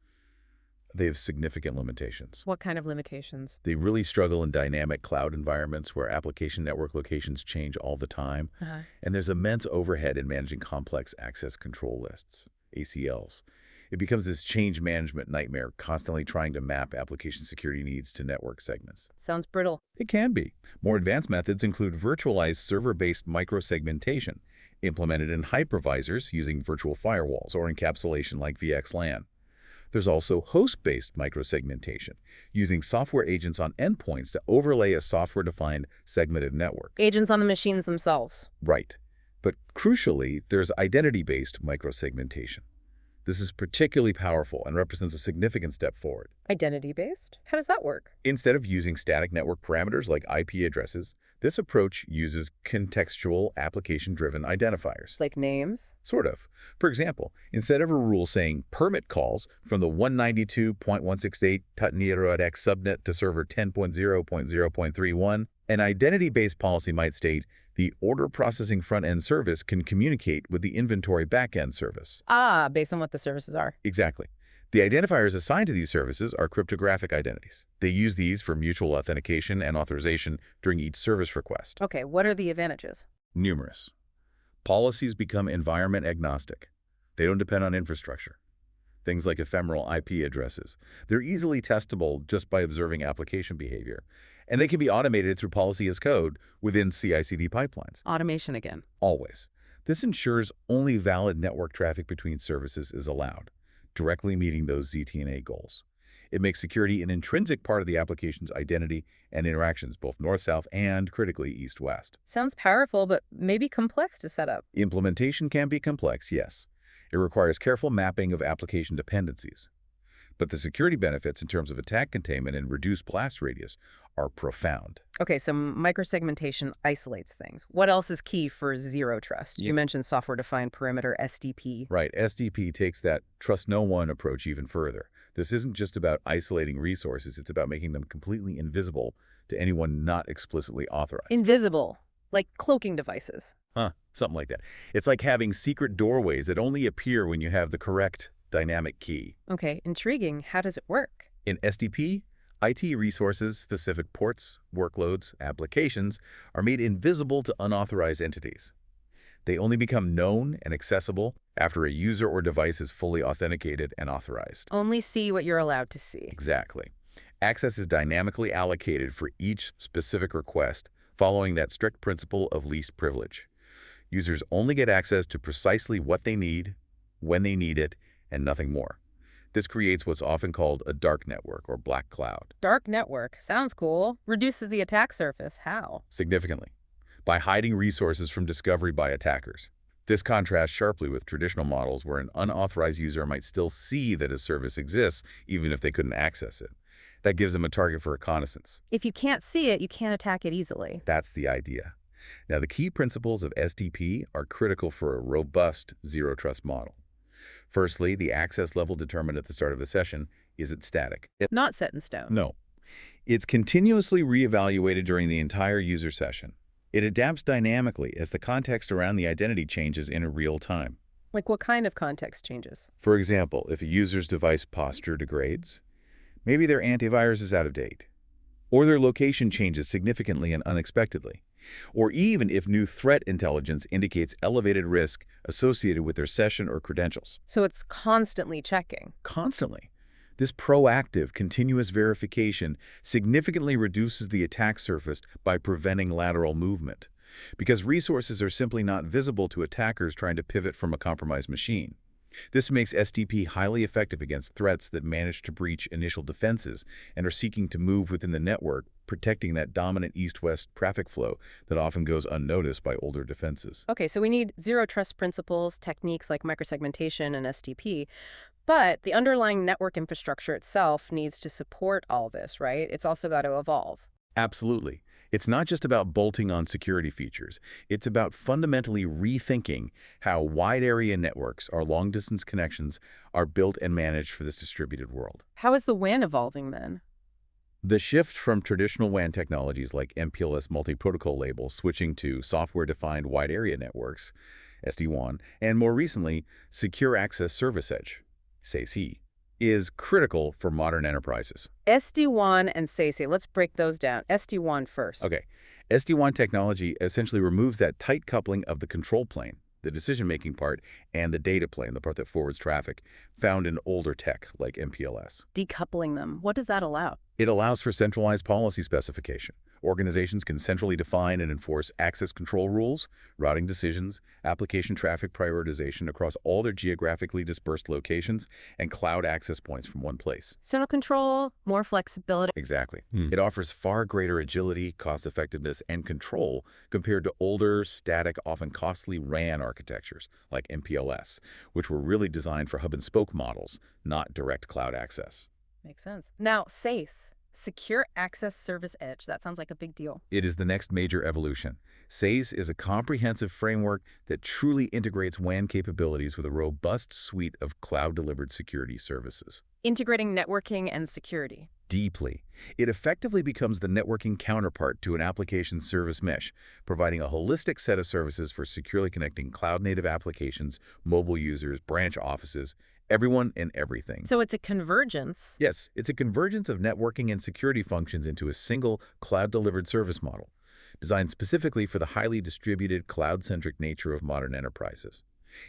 They have significant limitations.
What kind of limitations?
They really struggle in dynamic cloud environments where application network locations change all the time. And there's immense overhead in managing complex access control lists, ACLs. It becomes this change management nightmare, constantly trying to map application security needs to network segments.
Sounds brittle.
It can be. More advanced methods include virtualized server-based microsegmentation, implemented in hypervisors using virtual firewalls or encapsulation like VXLAN. There's also host-based microsegmentation, using software agents on endpoints to overlay a software-defined segmented network.
Agents on the machines themselves.
Right. But crucially, there's identity-based microsegmentation. This is particularly powerful and represents a significant step forward.
Identity-based? How does that work?
Instead of using static network parameters like IP addresses, this approach uses contextual, application-driven identifiers.
Like names?
Sort of. For example, instead of a rule saying permit calls from the 192.168.0.x subnet to server 10.0.0.31, an identity-based policy might state the order processing front-end service can communicate with the inventory back-end service.
Ah, based on what the services are.
Exactly. The identifiers assigned to these services are cryptographic identities. They use these for mutual authentication and authorization during each service request.
Okay, what are the advantages?
Numerous. Policies become environment agnostic. They don't depend on infrastructure. Things like ephemeral IP addresses. They're easily testable just by observing application behavior. And they can be automated through policy as code within CI/CD pipelines.
Automation again.
Always. This ensures only valid network traffic between services is allowed, directly meeting those ZTNA goals. It makes security an intrinsic part of the application's identity and interactions, both north-south and, critically, east-west.
Sounds powerful, but maybe complex to set up.
Implementation can be complex, yes. It requires careful mapping of application dependencies. But the security benefits in terms of attack containment and reduced blast radius are profound.
Okay, so microsegmentation isolates things. What else is key for zero trust? You mentioned software-defined perimeter, SDP.
Right. SDP takes that trust no one approach even further. This isn't just about isolating resources. It's about making them completely invisible to anyone not explicitly authorized.
Invisible, like cloaking devices.
Something like that. It's like having secret doorways that only appear when you have the correct dynamic key.
Okay, intriguing. How does it work?
In SDP, IT resources, specific ports, workloads, applications are made invisible to unauthorized entities. They only become known and accessible after a user or device is fully authenticated and authorized.
Only see what you're allowed to see.
Exactly. Access is dynamically allocated for each specific request, following that strict principle of least privilege. Users only get access to precisely what they need, when they need it, and nothing more. This creates what's often called a dark network or black cloud.
Dark network. Sounds cool. Reduces the attack surface. How?
Significantly, by hiding resources from discovery by attackers. This contrasts sharply with traditional models where an unauthorized user might still see that a service exists even if they couldn't access it. That gives them a target for reconnaissance.
If you can't see it, you can't attack it easily.
That's the idea. Now, the key principles of SDP are critical for a robust zero-trust model. Firstly, the access level determined at the start of a session isn't static.
Not set in stone.
No. It's continuously reevaluated during the entire user session. It adapts dynamically as the context around the identity changes in real time.
Like what kind of context changes?
For example, if a user's device posture degrades, maybe their antivirus is out of date, or their location changes significantly and unexpectedly, or even if new threat intelligence indicates elevated risk associated with their session or credentials.
So it's constantly checking.
Constantly. This proactive, continuous verification significantly reduces the attack surface by preventing lateral movement, because resources are simply not visible to attackers trying to pivot from a compromised machine. This makes SDP highly effective against threats that manage to breach initial defenses and are seeking to move within the network, protecting that dominant east-west traffic flow that often goes unnoticed by older defenses.
Okay, so we need zero-trust principles, techniques like microsegmentation and SDP, but the underlying network infrastructure itself needs to support all this, right? It's also got to evolve.
Absolutely. It's not just about bolting on security features. It's about fundamentally rethinking how wide-area networks or long-distance connections are built and managed for this distributed world.
How is the WAN evolving then?
The shift from traditional WAN technologies like MPLS multi-protocol labels switching to software-defined wide-area networks, SD-WAN, and more recently, Secure Access Service Edge, SASE, is critical for modern enterprises.
SD-WAN and SASE, let's break those down. SD-WAN first.
Okay, SD-WAN technology essentially removes that tight coupling of the control plane, the decision-making part, and the data plane, the part that forwards traffic, found in older tech like MPLS.
Decoupling them, what does that allow?
It allows for centralized policy specification. Organizations can centrally define and enforce access control rules, routing decisions, application traffic prioritization across all their geographically dispersed locations, and cloud access points from one place.
Central control, more flexibility.
Exactly. It offers far greater agility, cost-effectiveness, and control compared to older, static, often costly RAN architectures like MPLS, which were really designed for hub-and-spoke models, not direct cloud access.
Makes sense. Now, SASE, Secure Access Service Edge. That sounds like a big deal.
It is the next major evolution. SASE is a comprehensive framework that truly integrates WAN capabilities with a robust suite of cloud-delivered security services.
Integrating networking and security.
Deeply. It effectively becomes the networking counterpart to an application service mesh, providing a holistic set of services for securely connecting cloud-native applications, mobile users, branch offices, everyone and everything.
So it's a convergence.
Yes, it's a convergence of networking and security functions into a single cloud-delivered service model, designed specifically for the highly distributed, cloud-centric nature of modern enterprises.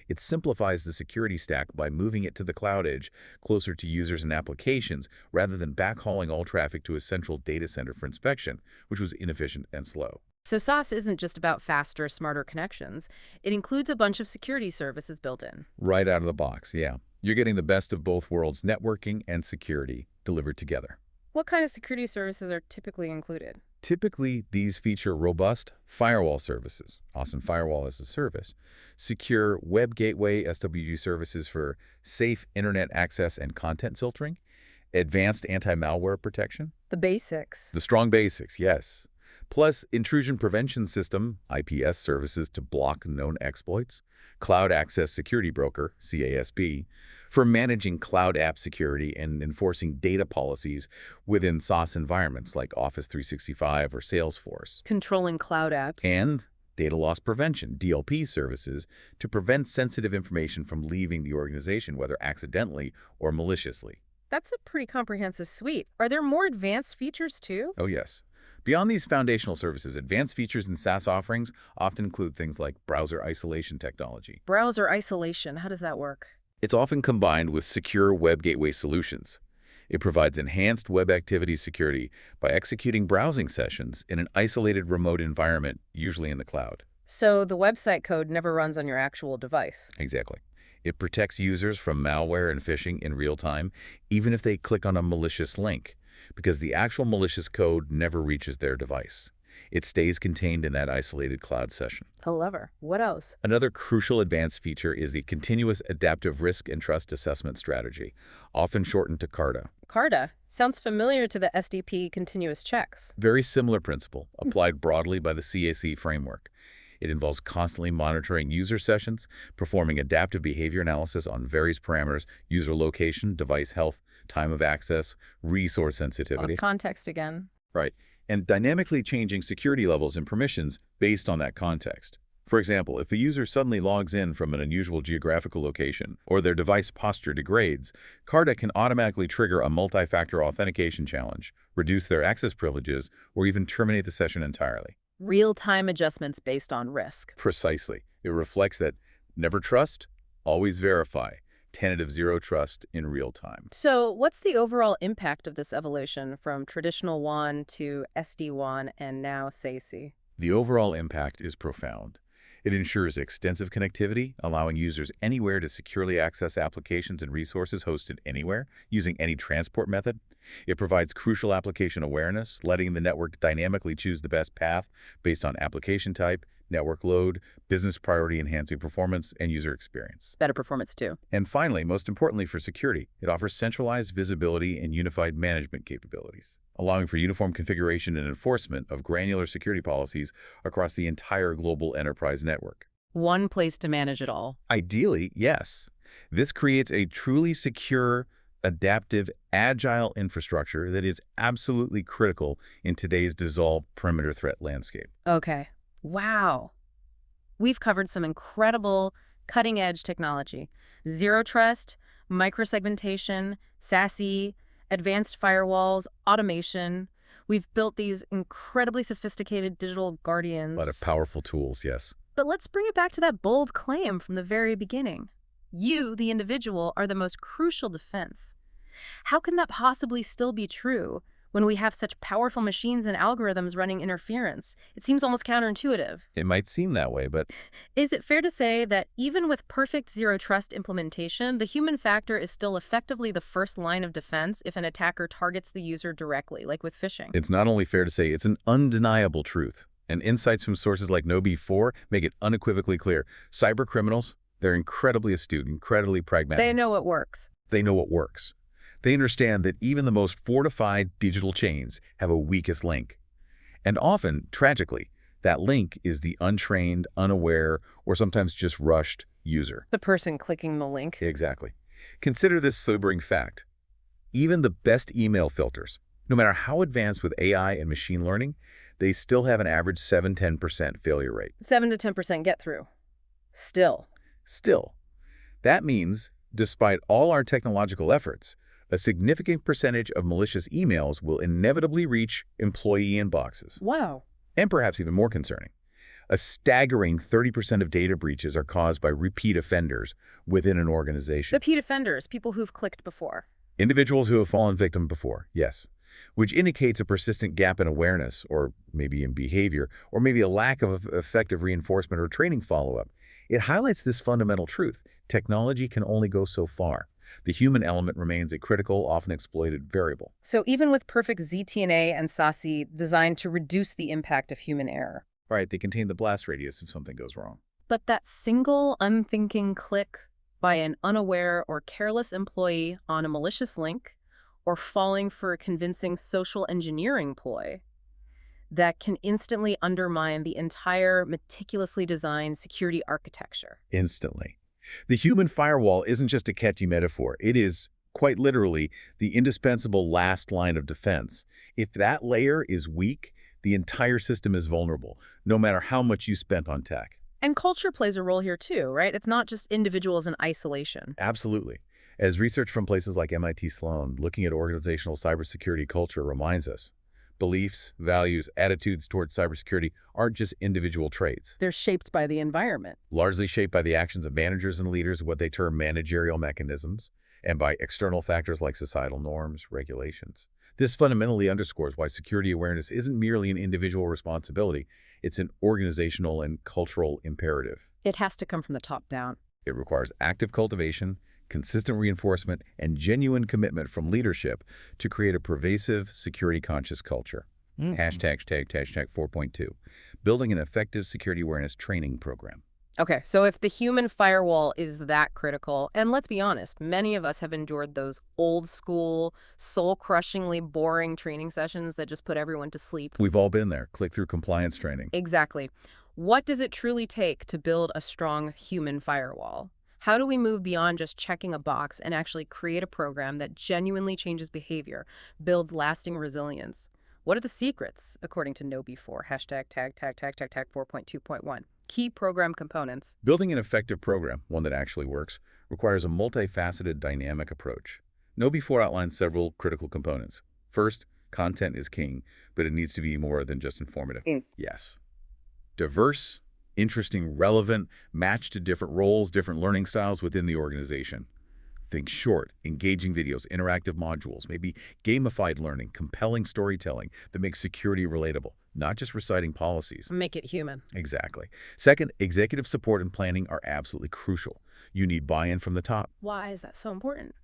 It simplifies the security stack by moving it to the cloud edge, closer to users and applications, rather than backhauling all traffic to a central data center for inspection, which was inefficient and slow.
So SaaS isn't just about faster, smarter connections. It includes a bunch of security services built in.
Right out of the box, yeah. You're getting the best of both worlds, networking and security, delivered together.
What kind of security services are typically included?
Typically, these feature robust firewall services, often firewall as a service, secure web gateway SWG services for safe internet access and content filtering, advanced anti-malware protection.
The basics.
The strong basics, yes. Plus intrusion prevention system, IPS services to block known exploits, cloud access security broker, CASB, for managing cloud app security and enforcing data policies within SaaS environments like Office 365 or Salesforce.
Controlling cloud apps.
And data loss prevention, DLP services, to prevent sensitive information from leaving the organization, whether accidentally or maliciously.
That's a pretty comprehensive suite. Are there more advanced features too?
Oh, yes. Beyond these foundational services, advanced features in SaaS offerings often include things like browser isolation technology.
Browser isolation, how does that work?
It's often combined with secure web gateway solutions. It provides enhanced web activity security by executing browsing sessions in an isolated remote environment, usually in the cloud.
So the website code never runs on your actual device.
Exactly. It protects users from malware and phishing in real time, even if they click on a malicious link, because the actual malicious code never reaches their device. It stays contained in that isolated cloud session.
Clever. What else?
Another crucial advanced feature is the Continuous Adaptive Risk and Trust Assessment Strategy, often shortened to CARTA.
CARTA sounds familiar to the SDP continuous checks.
Very similar principle, applied broadly by the CAC framework. It involves constantly monitoring user sessions, performing adaptive behavior analysis on various parameters, user location, device health, time of access, resource sensitivity.
Context again.
Right. And dynamically changing security levels and permissions based on that context. For example, if a user suddenly logs in from an unusual geographical location or their device posture degrades, CARTA can automatically trigger a multi-factor authentication challenge, reduce their access privileges, or even terminate the session entirely.
Real-time adjustments based on risk.
Precisely. It reflects that never trust, always verify. Tentative zero trust in real time.
So what's the overall impact of this evolution from traditional WAN to SD-WAN and now SASE?
The overall impact is profound. It ensures extensive connectivity, allowing users anywhere to securely access applications and resources hosted anywhere, using any transport method. It provides crucial application awareness, letting the network dynamically choose the best path based on application type, network load, business priority, enhancing performance, and user experience.
Better performance too.
And finally, most importantly for security, it offers centralized visibility and unified management capabilities, allowing for uniform configuration and enforcement of granular security policies across the entire global enterprise network.
One place to manage it all.
Ideally, yes. This creates a truly secure, adaptive, agile infrastructure that is absolutely critical in today's dissolved perimeter threat landscape.
Okay. Wow. We've covered some incredible cutting-edge technology. Zero trust, microsegmentation, SASE, advanced firewalls, automation. We've built these incredibly sophisticated digital guardians.
A lot of powerful tools, yes.
But let's bring it back to that bold claim from the very beginning. You, the individual, are the most crucial defense. How can that possibly still be true when we have such powerful machines and algorithms running interference? It seems almost counterintuitive.
It might seem that way, but
Is it fair to say that even with perfect zero trust implementation, the human factor is still effectively the first line of defense if an attacker targets the user directly, like with phishing?
it's not only fair to say, it's an undeniable truth. And insights from sources like KnowBe4 make it unequivocally clear. Cyber criminals, they're incredibly astute, incredibly pragmatic.
They know what works.
They know what works. They understand that even the most fortified digital chains have a weakest link. And often, tragically, that link is the untrained, unaware, or sometimes just rushed user.
The person clicking the link.
Exactly. Consider this sobering fact. Even the best email filters, no matter how advanced with AI and machine learning, they still have an average 7–10% failure rate.
7 to 10% get through. Still.
That means, despite all our technological efforts, a significant percentage of malicious emails will inevitably reach employee inboxes.
Wow.
And perhaps even more concerning, a staggering 30% of data breaches are caused by repeat offenders within an organization.
Repeat offenders, people who've clicked before.
Individuals who have fallen victim before, yes, which indicates a persistent gap in awareness, or maybe in behavior, or maybe a lack of effective reinforcement or training follow-up. It highlights this fundamental truth. Technology can only go so far. The human element remains a critical, often exploited variable.
So even with perfect ZTNA and SASE designed to reduce the impact of human error.
Right, they contain the blast radius if something goes wrong.
But that single unthinking click by an unaware or careless employee on a malicious link, or falling for a convincing social engineering ploy, that can instantly undermine the entire meticulously designed security architecture.
Instantly. The human firewall isn't just a catchy metaphor. It is, quite literally, the indispensable last line of defense. If that layer is weak, the entire system is vulnerable, no matter how much you spent on tech.
And culture plays a role here too, right? It's not just individuals in isolation.
Absolutely. As research from places like MIT Sloan, looking at organizational cybersecurity culture reminds us, beliefs, values, attitudes towards cybersecurity aren't just individual traits.
They're shaped by the environment.
Largely shaped by the actions of managers and leaders, what they term managerial mechanisms. and by external factors like societal norms, regulations. This fundamentally underscores why security awareness isn't merely an individual responsibility, it's an organizational and cultural imperative.
It has to come from the top down.
It requires active cultivation, consistent reinforcement, and genuine commitment from leadership to create a pervasive, security-conscious culture. Hashtag 4.2, building an effective security awareness training program.
Okay, so if the human firewall is that critical, and let's be honest, many of us have endured those old school, soul-crushingly boring training sessions that just put everyone to sleep.
We've all been there. Click through compliance training.
Exactly. What does it truly take to build a strong human firewall? How do we move beyond just checking a box and actually create a program that genuinely changes behavior, builds lasting resilience? What are the secrets, according to KnowBe4, hashtag tag 4.2.1? Key program components.
Building an effective program, one that actually works, requires a multifaceted, dynamic approach. KnowBe4 outlines several critical components. First, content is king, but it needs to be more than just informative. Yes. Diverse, interesting, relevant, matched to different roles, different learning styles within the organization. Think short, engaging videos, interactive modules, maybe gamified learning, compelling storytelling that makes security relatable, not just reciting policies.
Make it human.
Exactly. Second, executive support and planning are absolutely crucial. You need buy-in from the top.
Why is that so important?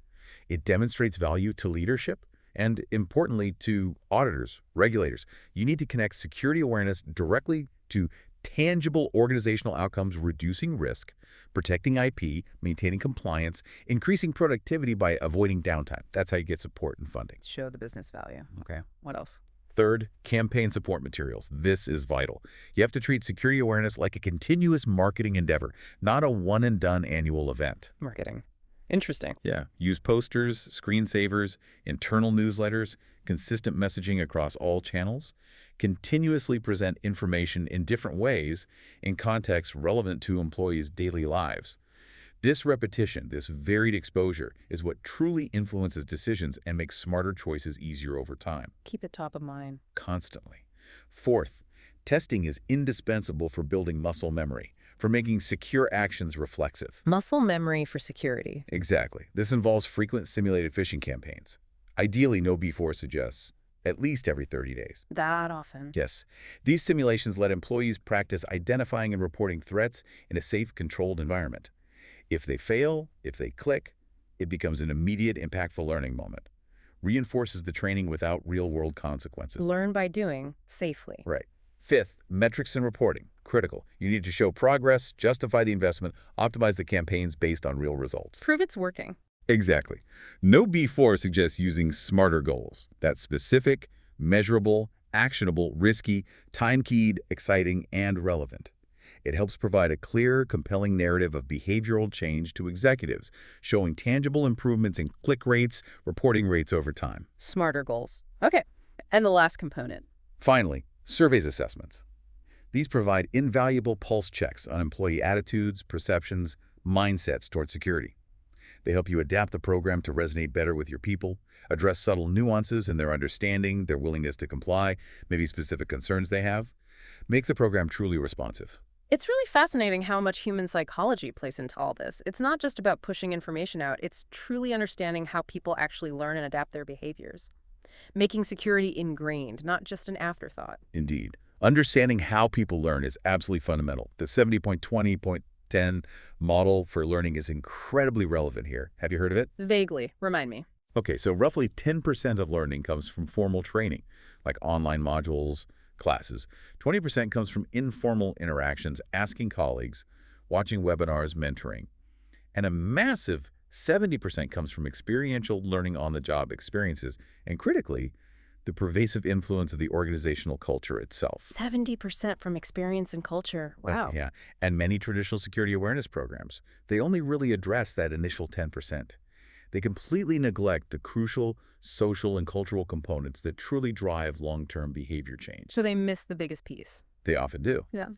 It demonstrates value to leadership and, importantly, to auditors, regulators. You need to connect security awareness directly to tangible organizational outcomes, reducing risk, protecting IP, maintaining compliance, increasing productivity by avoiding downtime. That's how you get support and funding.
Show the business value. Okay, what else?
Third, campaign support materials. This is vital. You have to treat security awareness like a continuous marketing endeavor, not a one-and-done annual event.
Marketing. Interesting.
Yeah. Use posters, screensavers, internal newsletters, consistent messaging across all channels. Continuously present information in different ways in contexts relevant to employees' daily lives. This repetition, this varied exposure, is what truly influences decisions and makes smarter choices easier over time.
Keep it top of mind.
Constantly. Fourth, testing is indispensable for building muscle memory, for making secure actions reflexive.
Muscle memory for security.
Exactly. This involves frequent simulated phishing campaigns. Ideally, KnowBe4 suggests at least every 30 days.
That often.
Yes. These simulations let employees practice identifying and reporting threats in a safe, controlled environment. If they fail, if they click, it becomes an immediate, impactful learning moment. Reinforces the training without real-world consequences.
Learn by doing, safely.
Right. Fifth, metrics and reporting. Critical. You need to show progress, justify the investment, optimize the campaigns based on real results.
Prove it's working.
Exactly. KnowBe4 suggests using smarter goals. That's specific, measurable, actionable, risky, time-keyed, exciting, and relevant. It helps provide a clear, compelling narrative of behavioral change to executives, showing tangible improvements in click rates, reporting rates over time.
Smarter goals. Okay. And the last component.
Finally, surveys assessments. These provide invaluable pulse checks on employee attitudes, perceptions, mindsets toward security. They help you adapt the program to resonate better with your people, address subtle nuances in their understanding, their willingness to comply, maybe specific concerns they have. Makes the program truly responsive.
It's really fascinating how much human psychology plays into all this. It's not just about pushing information out. It's truly understanding how people actually learn and adapt their behaviors. Making security ingrained, not just an afterthought.
Indeed. Understanding how people learn is absolutely fundamental. The 70.20.10 model for learning is incredibly relevant here. Have you heard of it?
Vaguely. Remind me.
Okay, so roughly 10% of learning comes from formal training, like online modules, classes. 20% comes from informal interactions, asking colleagues, watching webinars, mentoring. And a massive 70% comes from experiential learning on-the-job experiences, and critically, the pervasive influence of the organizational culture itself.
70% from experience and culture. Wow.
Yeah, and many traditional security awareness programs, they only really address that initial 10%. They completely neglect the crucial social and cultural components that truly drive long-term behavior change.
So they miss the biggest piece.
They often do.
Yeah.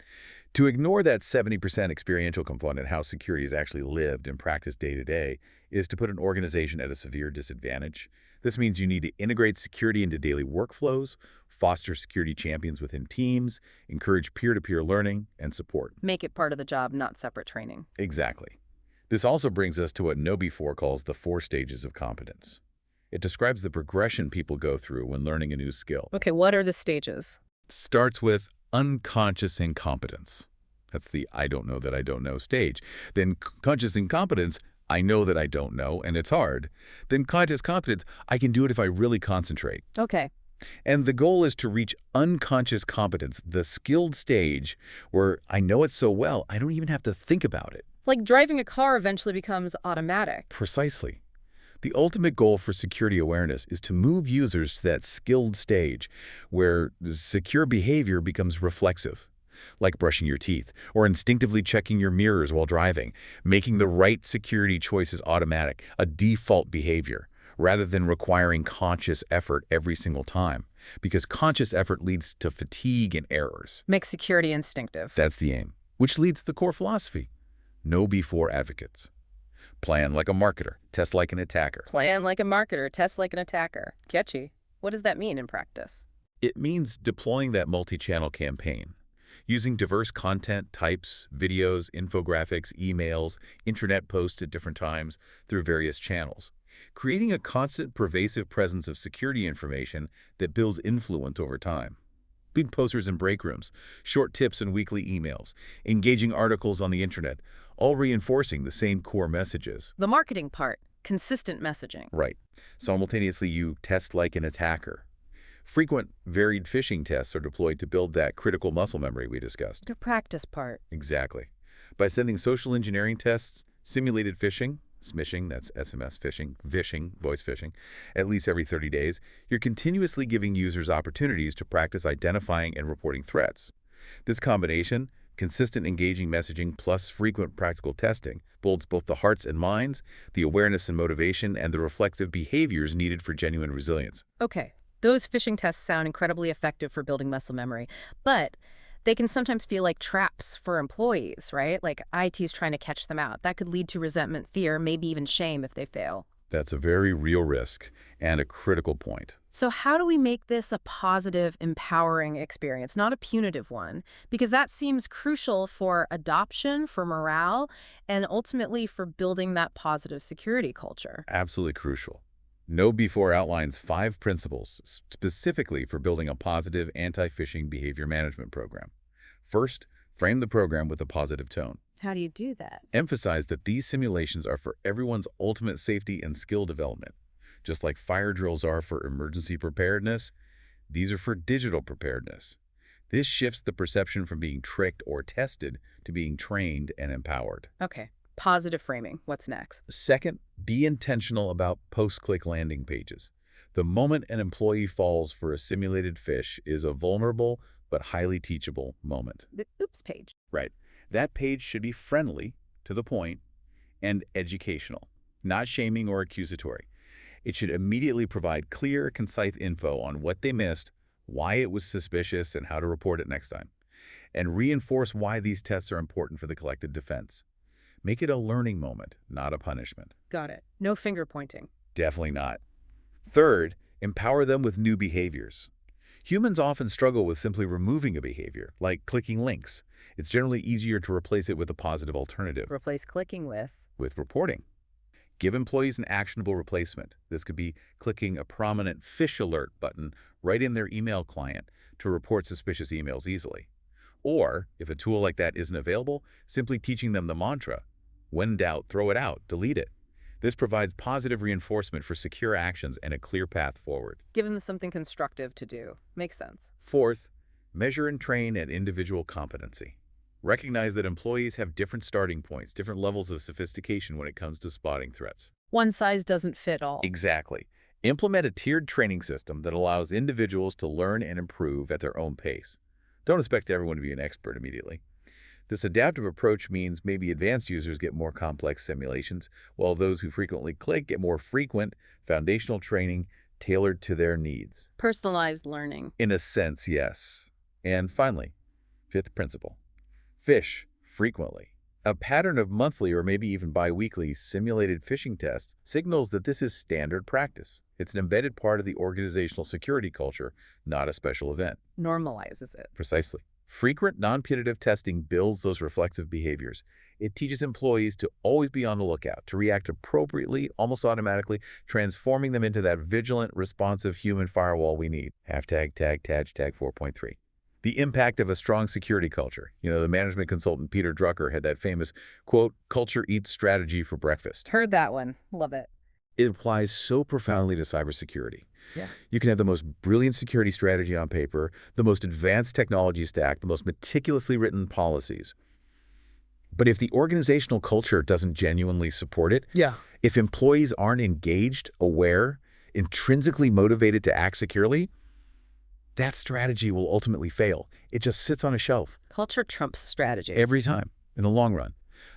To ignore that 70% experiential component, how security is actually lived and practiced day to day, is to put an organization at a severe disadvantage. This means you need to integrate security into daily workflows, foster security champions within teams, encourage peer-to-peer learning and support.
Make it part of the job, not separate training.
Exactly. This also brings us to what KnowBe4 calls the 4 stages of competence. It describes the progression people go through when learning a new skill.
Okay, what are the stages?
It starts with unconscious incompetence. That's the I don't know that I don't know stage. Then conscious incompetence, I know that I don't know, and it's hard. Then conscious competence, I can do it if I really concentrate.
Okay.
And the goal is to reach unconscious competence, the skilled stage where I know it so well, I don't even have to think about it.
Like driving a car eventually becomes automatic.
Precisely. The ultimate goal for security awareness is to move users to that skilled stage where secure behavior becomes reflexive, like brushing your teeth or instinctively checking your mirrors while driving, making the right security choices automatic, a default behavior, rather than requiring conscious effort every single time, because conscious effort leads to fatigue and errors.
Make security instinctive.
That's the aim, which leads to the core philosophy. KnowBe4 advocates. Plan like a marketer, test like an attacker.
Plan like a marketer, test like an attacker. Catchy. What does that mean in practice?
It means deploying that multi-channel campaign, using diverse content types, videos, infographics, emails, intranet posts at different times through various channels, creating a constant, pervasive presence of security information that builds influence over time. Big posters in break rooms, short tips and weekly emails, engaging articles on the internet, all reinforcing the same core messages.
The marketing part, consistent messaging.
Right. Simultaneously, you test like an attacker. Frequent, varied phishing tests are deployed to build that critical muscle memory we discussed.
The practice part.
Exactly. By sending social engineering tests, simulated phishing, smishing, that's SMS phishing, vishing, voice phishing, at least every 30 days, you're continuously giving users opportunities to practice identifying and reporting threats. This combination, consistent engaging messaging plus frequent practical testing, builds both the hearts and minds, the awareness and motivation, and the reflective behaviors needed for genuine resilience.
Okay, those phishing tests sound incredibly effective for building muscle memory, but they can sometimes feel like traps for employees, right? Like IT's trying to catch them out. That could lead to resentment, fear, maybe even shame if they fail.
That's a very real risk and a critical point.
So how do we make this a positive, empowering experience, not a punitive one? Because that seems crucial for adoption, for morale, and ultimately for building that positive security culture.
Absolutely crucial. KnowBe4 outlines 5 principles specifically for building a positive anti-phishing behavior management program. First, frame the program with a positive tone.
How do you do that?
Emphasize that these simulations are for everyone's ultimate safety and skill development. Just like fire drills are for emergency preparedness, these are for digital preparedness. This shifts the perception from being tricked or tested to being trained and empowered.
Okay, positive framing. What's next?
Second, be intentional about post-click landing pages. The moment an employee falls for a simulated phish is a vulnerable but highly teachable moment.
The oops page.
Right. That page should be friendly, to the point, and educational, not shaming or accusatory. It should immediately provide clear, concise info on what they missed, why it was suspicious, and how to report it next time, and reinforce why these tests are important for the collective defense. Make it a learning moment, not a punishment.
Got it. No finger pointing.
Definitely not. Third, empower them with new behaviors. Humans often struggle with simply removing a behavior, like clicking links. It's generally easier to replace it with a positive alternative.
Replace clicking with
Reporting. Give employees an actionable replacement. This could be clicking a prominent phish alert button right in their email client to report suspicious emails easily. Or, if a tool like that isn't available, simply teaching them the mantra, when in doubt, throw it out, delete it. This provides positive reinforcement for secure actions and a clear path forward.
Give them something constructive to do. Makes sense.
Fourth, measure and train at individual competency. Recognize that employees have different starting points, different levels of sophistication when it comes to spotting threats.
One size doesn't fit all.
Exactly. Implement a tiered training system that allows individuals to learn and improve at their own pace. Don't expect everyone to be an expert immediately. This adaptive approach means maybe advanced users get more complex simulations, while those who frequently click get more frequent, foundational training tailored to their needs.
Personalized learning.
In a sense, yes. And finally, fifth principle. Phish frequently. A pattern of monthly or maybe even bi-weekly simulated phishing tests signals that this is standard practice. It's an embedded part of the organizational security culture, not a special event.
Normalizes it.
Precisely. Frequent non-punitive testing builds those reflexive behaviors. It teaches employees to always be on the lookout, to react appropriately, almost automatically, transforming them into that vigilant, responsive human firewall we need. #tag 4.3. The impact of a strong security culture. The management consultant Peter Drucker had that famous quote, "Culture eats strategy for breakfast."
Heard that one. Love it.
It applies so profoundly to cybersecurity.
Yeah.
You can have the most brilliant security strategy on paper, the most advanced technology stack, the most meticulously written policies. But if the organizational culture doesn't genuinely support it,
Yeah.
if employees aren't engaged, aware, intrinsically motivated to act securely, that strategy will ultimately fail. It just sits on a shelf.
Culture trumps strategy.
Every time, in the long run.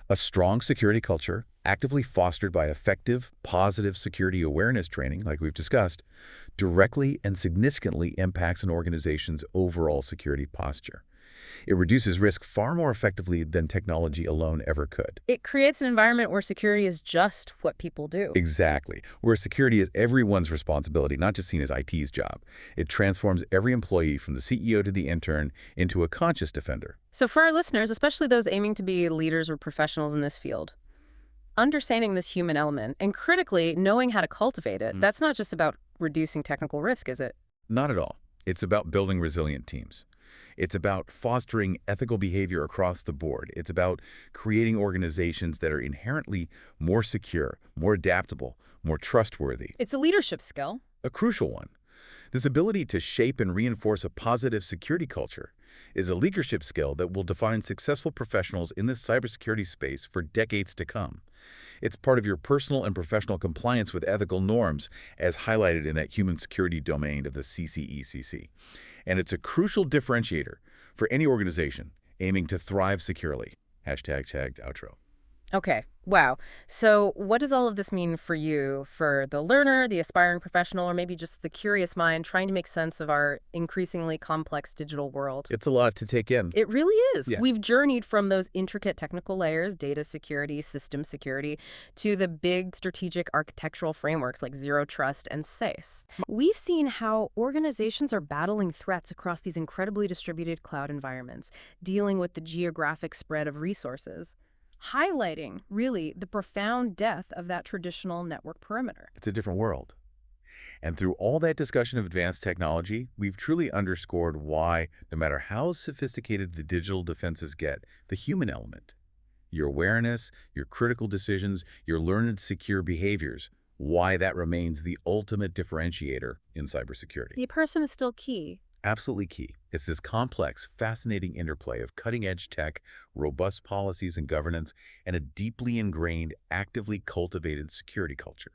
A strong security culture, actively fostered by effective, positive security awareness training, like we've discussed, directly and significantly impacts an organization's overall security posture. It reduces risk far more effectively than technology alone ever could.
It creates an environment where security is just what people do.
Exactly. Where security is everyone's responsibility, not just seen as IT's job. It transforms every employee from the CEO to the intern into a conscious defender.
So for our listeners, especially those aiming to be leaders or professionals in this field, understanding this human element and critically knowing how to cultivate it, that's not just about reducing technical risk, is it?
Not at all. It's about building resilient teams. It's about fostering ethical behavior across the board. It's about creating organizations that are inherently more secure, more adaptable, more trustworthy.
It's a leadership skill.
A crucial one. This ability to shape and reinforce a positive security culture is a leadership skill that will define successful professionals in this cybersecurity space for decades to come. It's part of your personal and professional compliance with ethical norms, as highlighted in that human security domain of the CCECC. And it's a crucial differentiator for any organization aiming to thrive securely. #tagged outro.
Okay. Wow. So what does all of this mean for you, for the learner, the aspiring professional, or maybe just the curious mind trying to make sense of our increasingly complex digital world?
It's a lot to take in.
It really is.
Yeah.
We've journeyed from those intricate technical layers, data security, system security, to the big strategic architectural frameworks like Zero Trust and SACE. We've seen how organizations are battling threats across these incredibly distributed cloud environments, dealing with the geographic spread of resources, highlighting, really, the profound depth of that traditional network perimeter.
It's a different world. And through all that discussion of advanced technology, we've truly underscored why, no matter how sophisticated the digital defenses get, the human element, your awareness, your critical decisions, your learned secure behaviors, why that remains the ultimate differentiator in cybersecurity.
The person is still key.
Absolutely key. It's this complex, fascinating interplay of cutting-edge tech, robust policies and governance, and a deeply ingrained, actively cultivated security culture.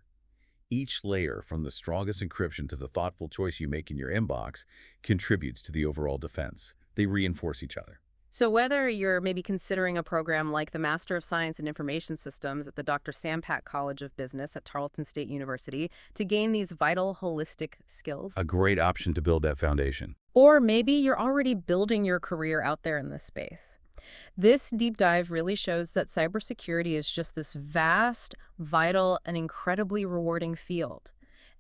Each layer, from the strongest encryption to the thoughtful choice you make in your inbox, contributes to the overall defense. They reinforce each other.
So whether you're maybe considering a program like the Master of Science in Information Systems at the Dr. Sampak College of Business at Tarleton State University to gain these vital holistic skills,
A great option to build that foundation.
or maybe you're already building your career out there in this space, this deep dive really shows that cybersecurity is just this vast, vital, and incredibly rewarding field.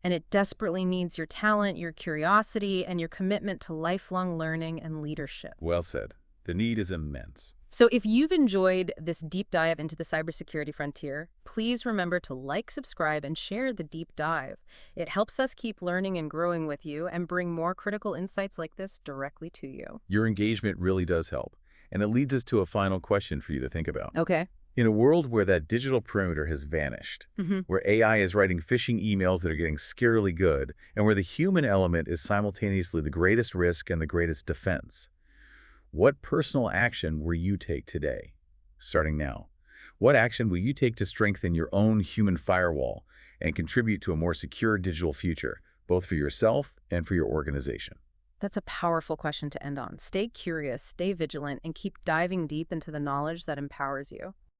And it desperately needs your talent, your curiosity, and your commitment to lifelong learning and leadership.
Well said. The need is immense.
So if you've enjoyed this deep dive into the cybersecurity frontier, please remember to like, subscribe, and share the deep dive. It helps us keep learning and growing with you and bring more critical insights like this directly to you.
Your engagement really does help. And it leads us to a final question for you to think about.
Okay.
In a world where that digital perimeter has vanished, where AI is writing phishing emails that are getting scarily good, and where the human element is simultaneously the greatest risk and the greatest defense, what personal action will you take today, starting now? What action will you take to strengthen your own human firewall and contribute to a more secure digital future, both for yourself and for your organization?
That's a powerful question to end on. Stay curious, stay vigilant, and keep diving deep into the knowledge that empowers you.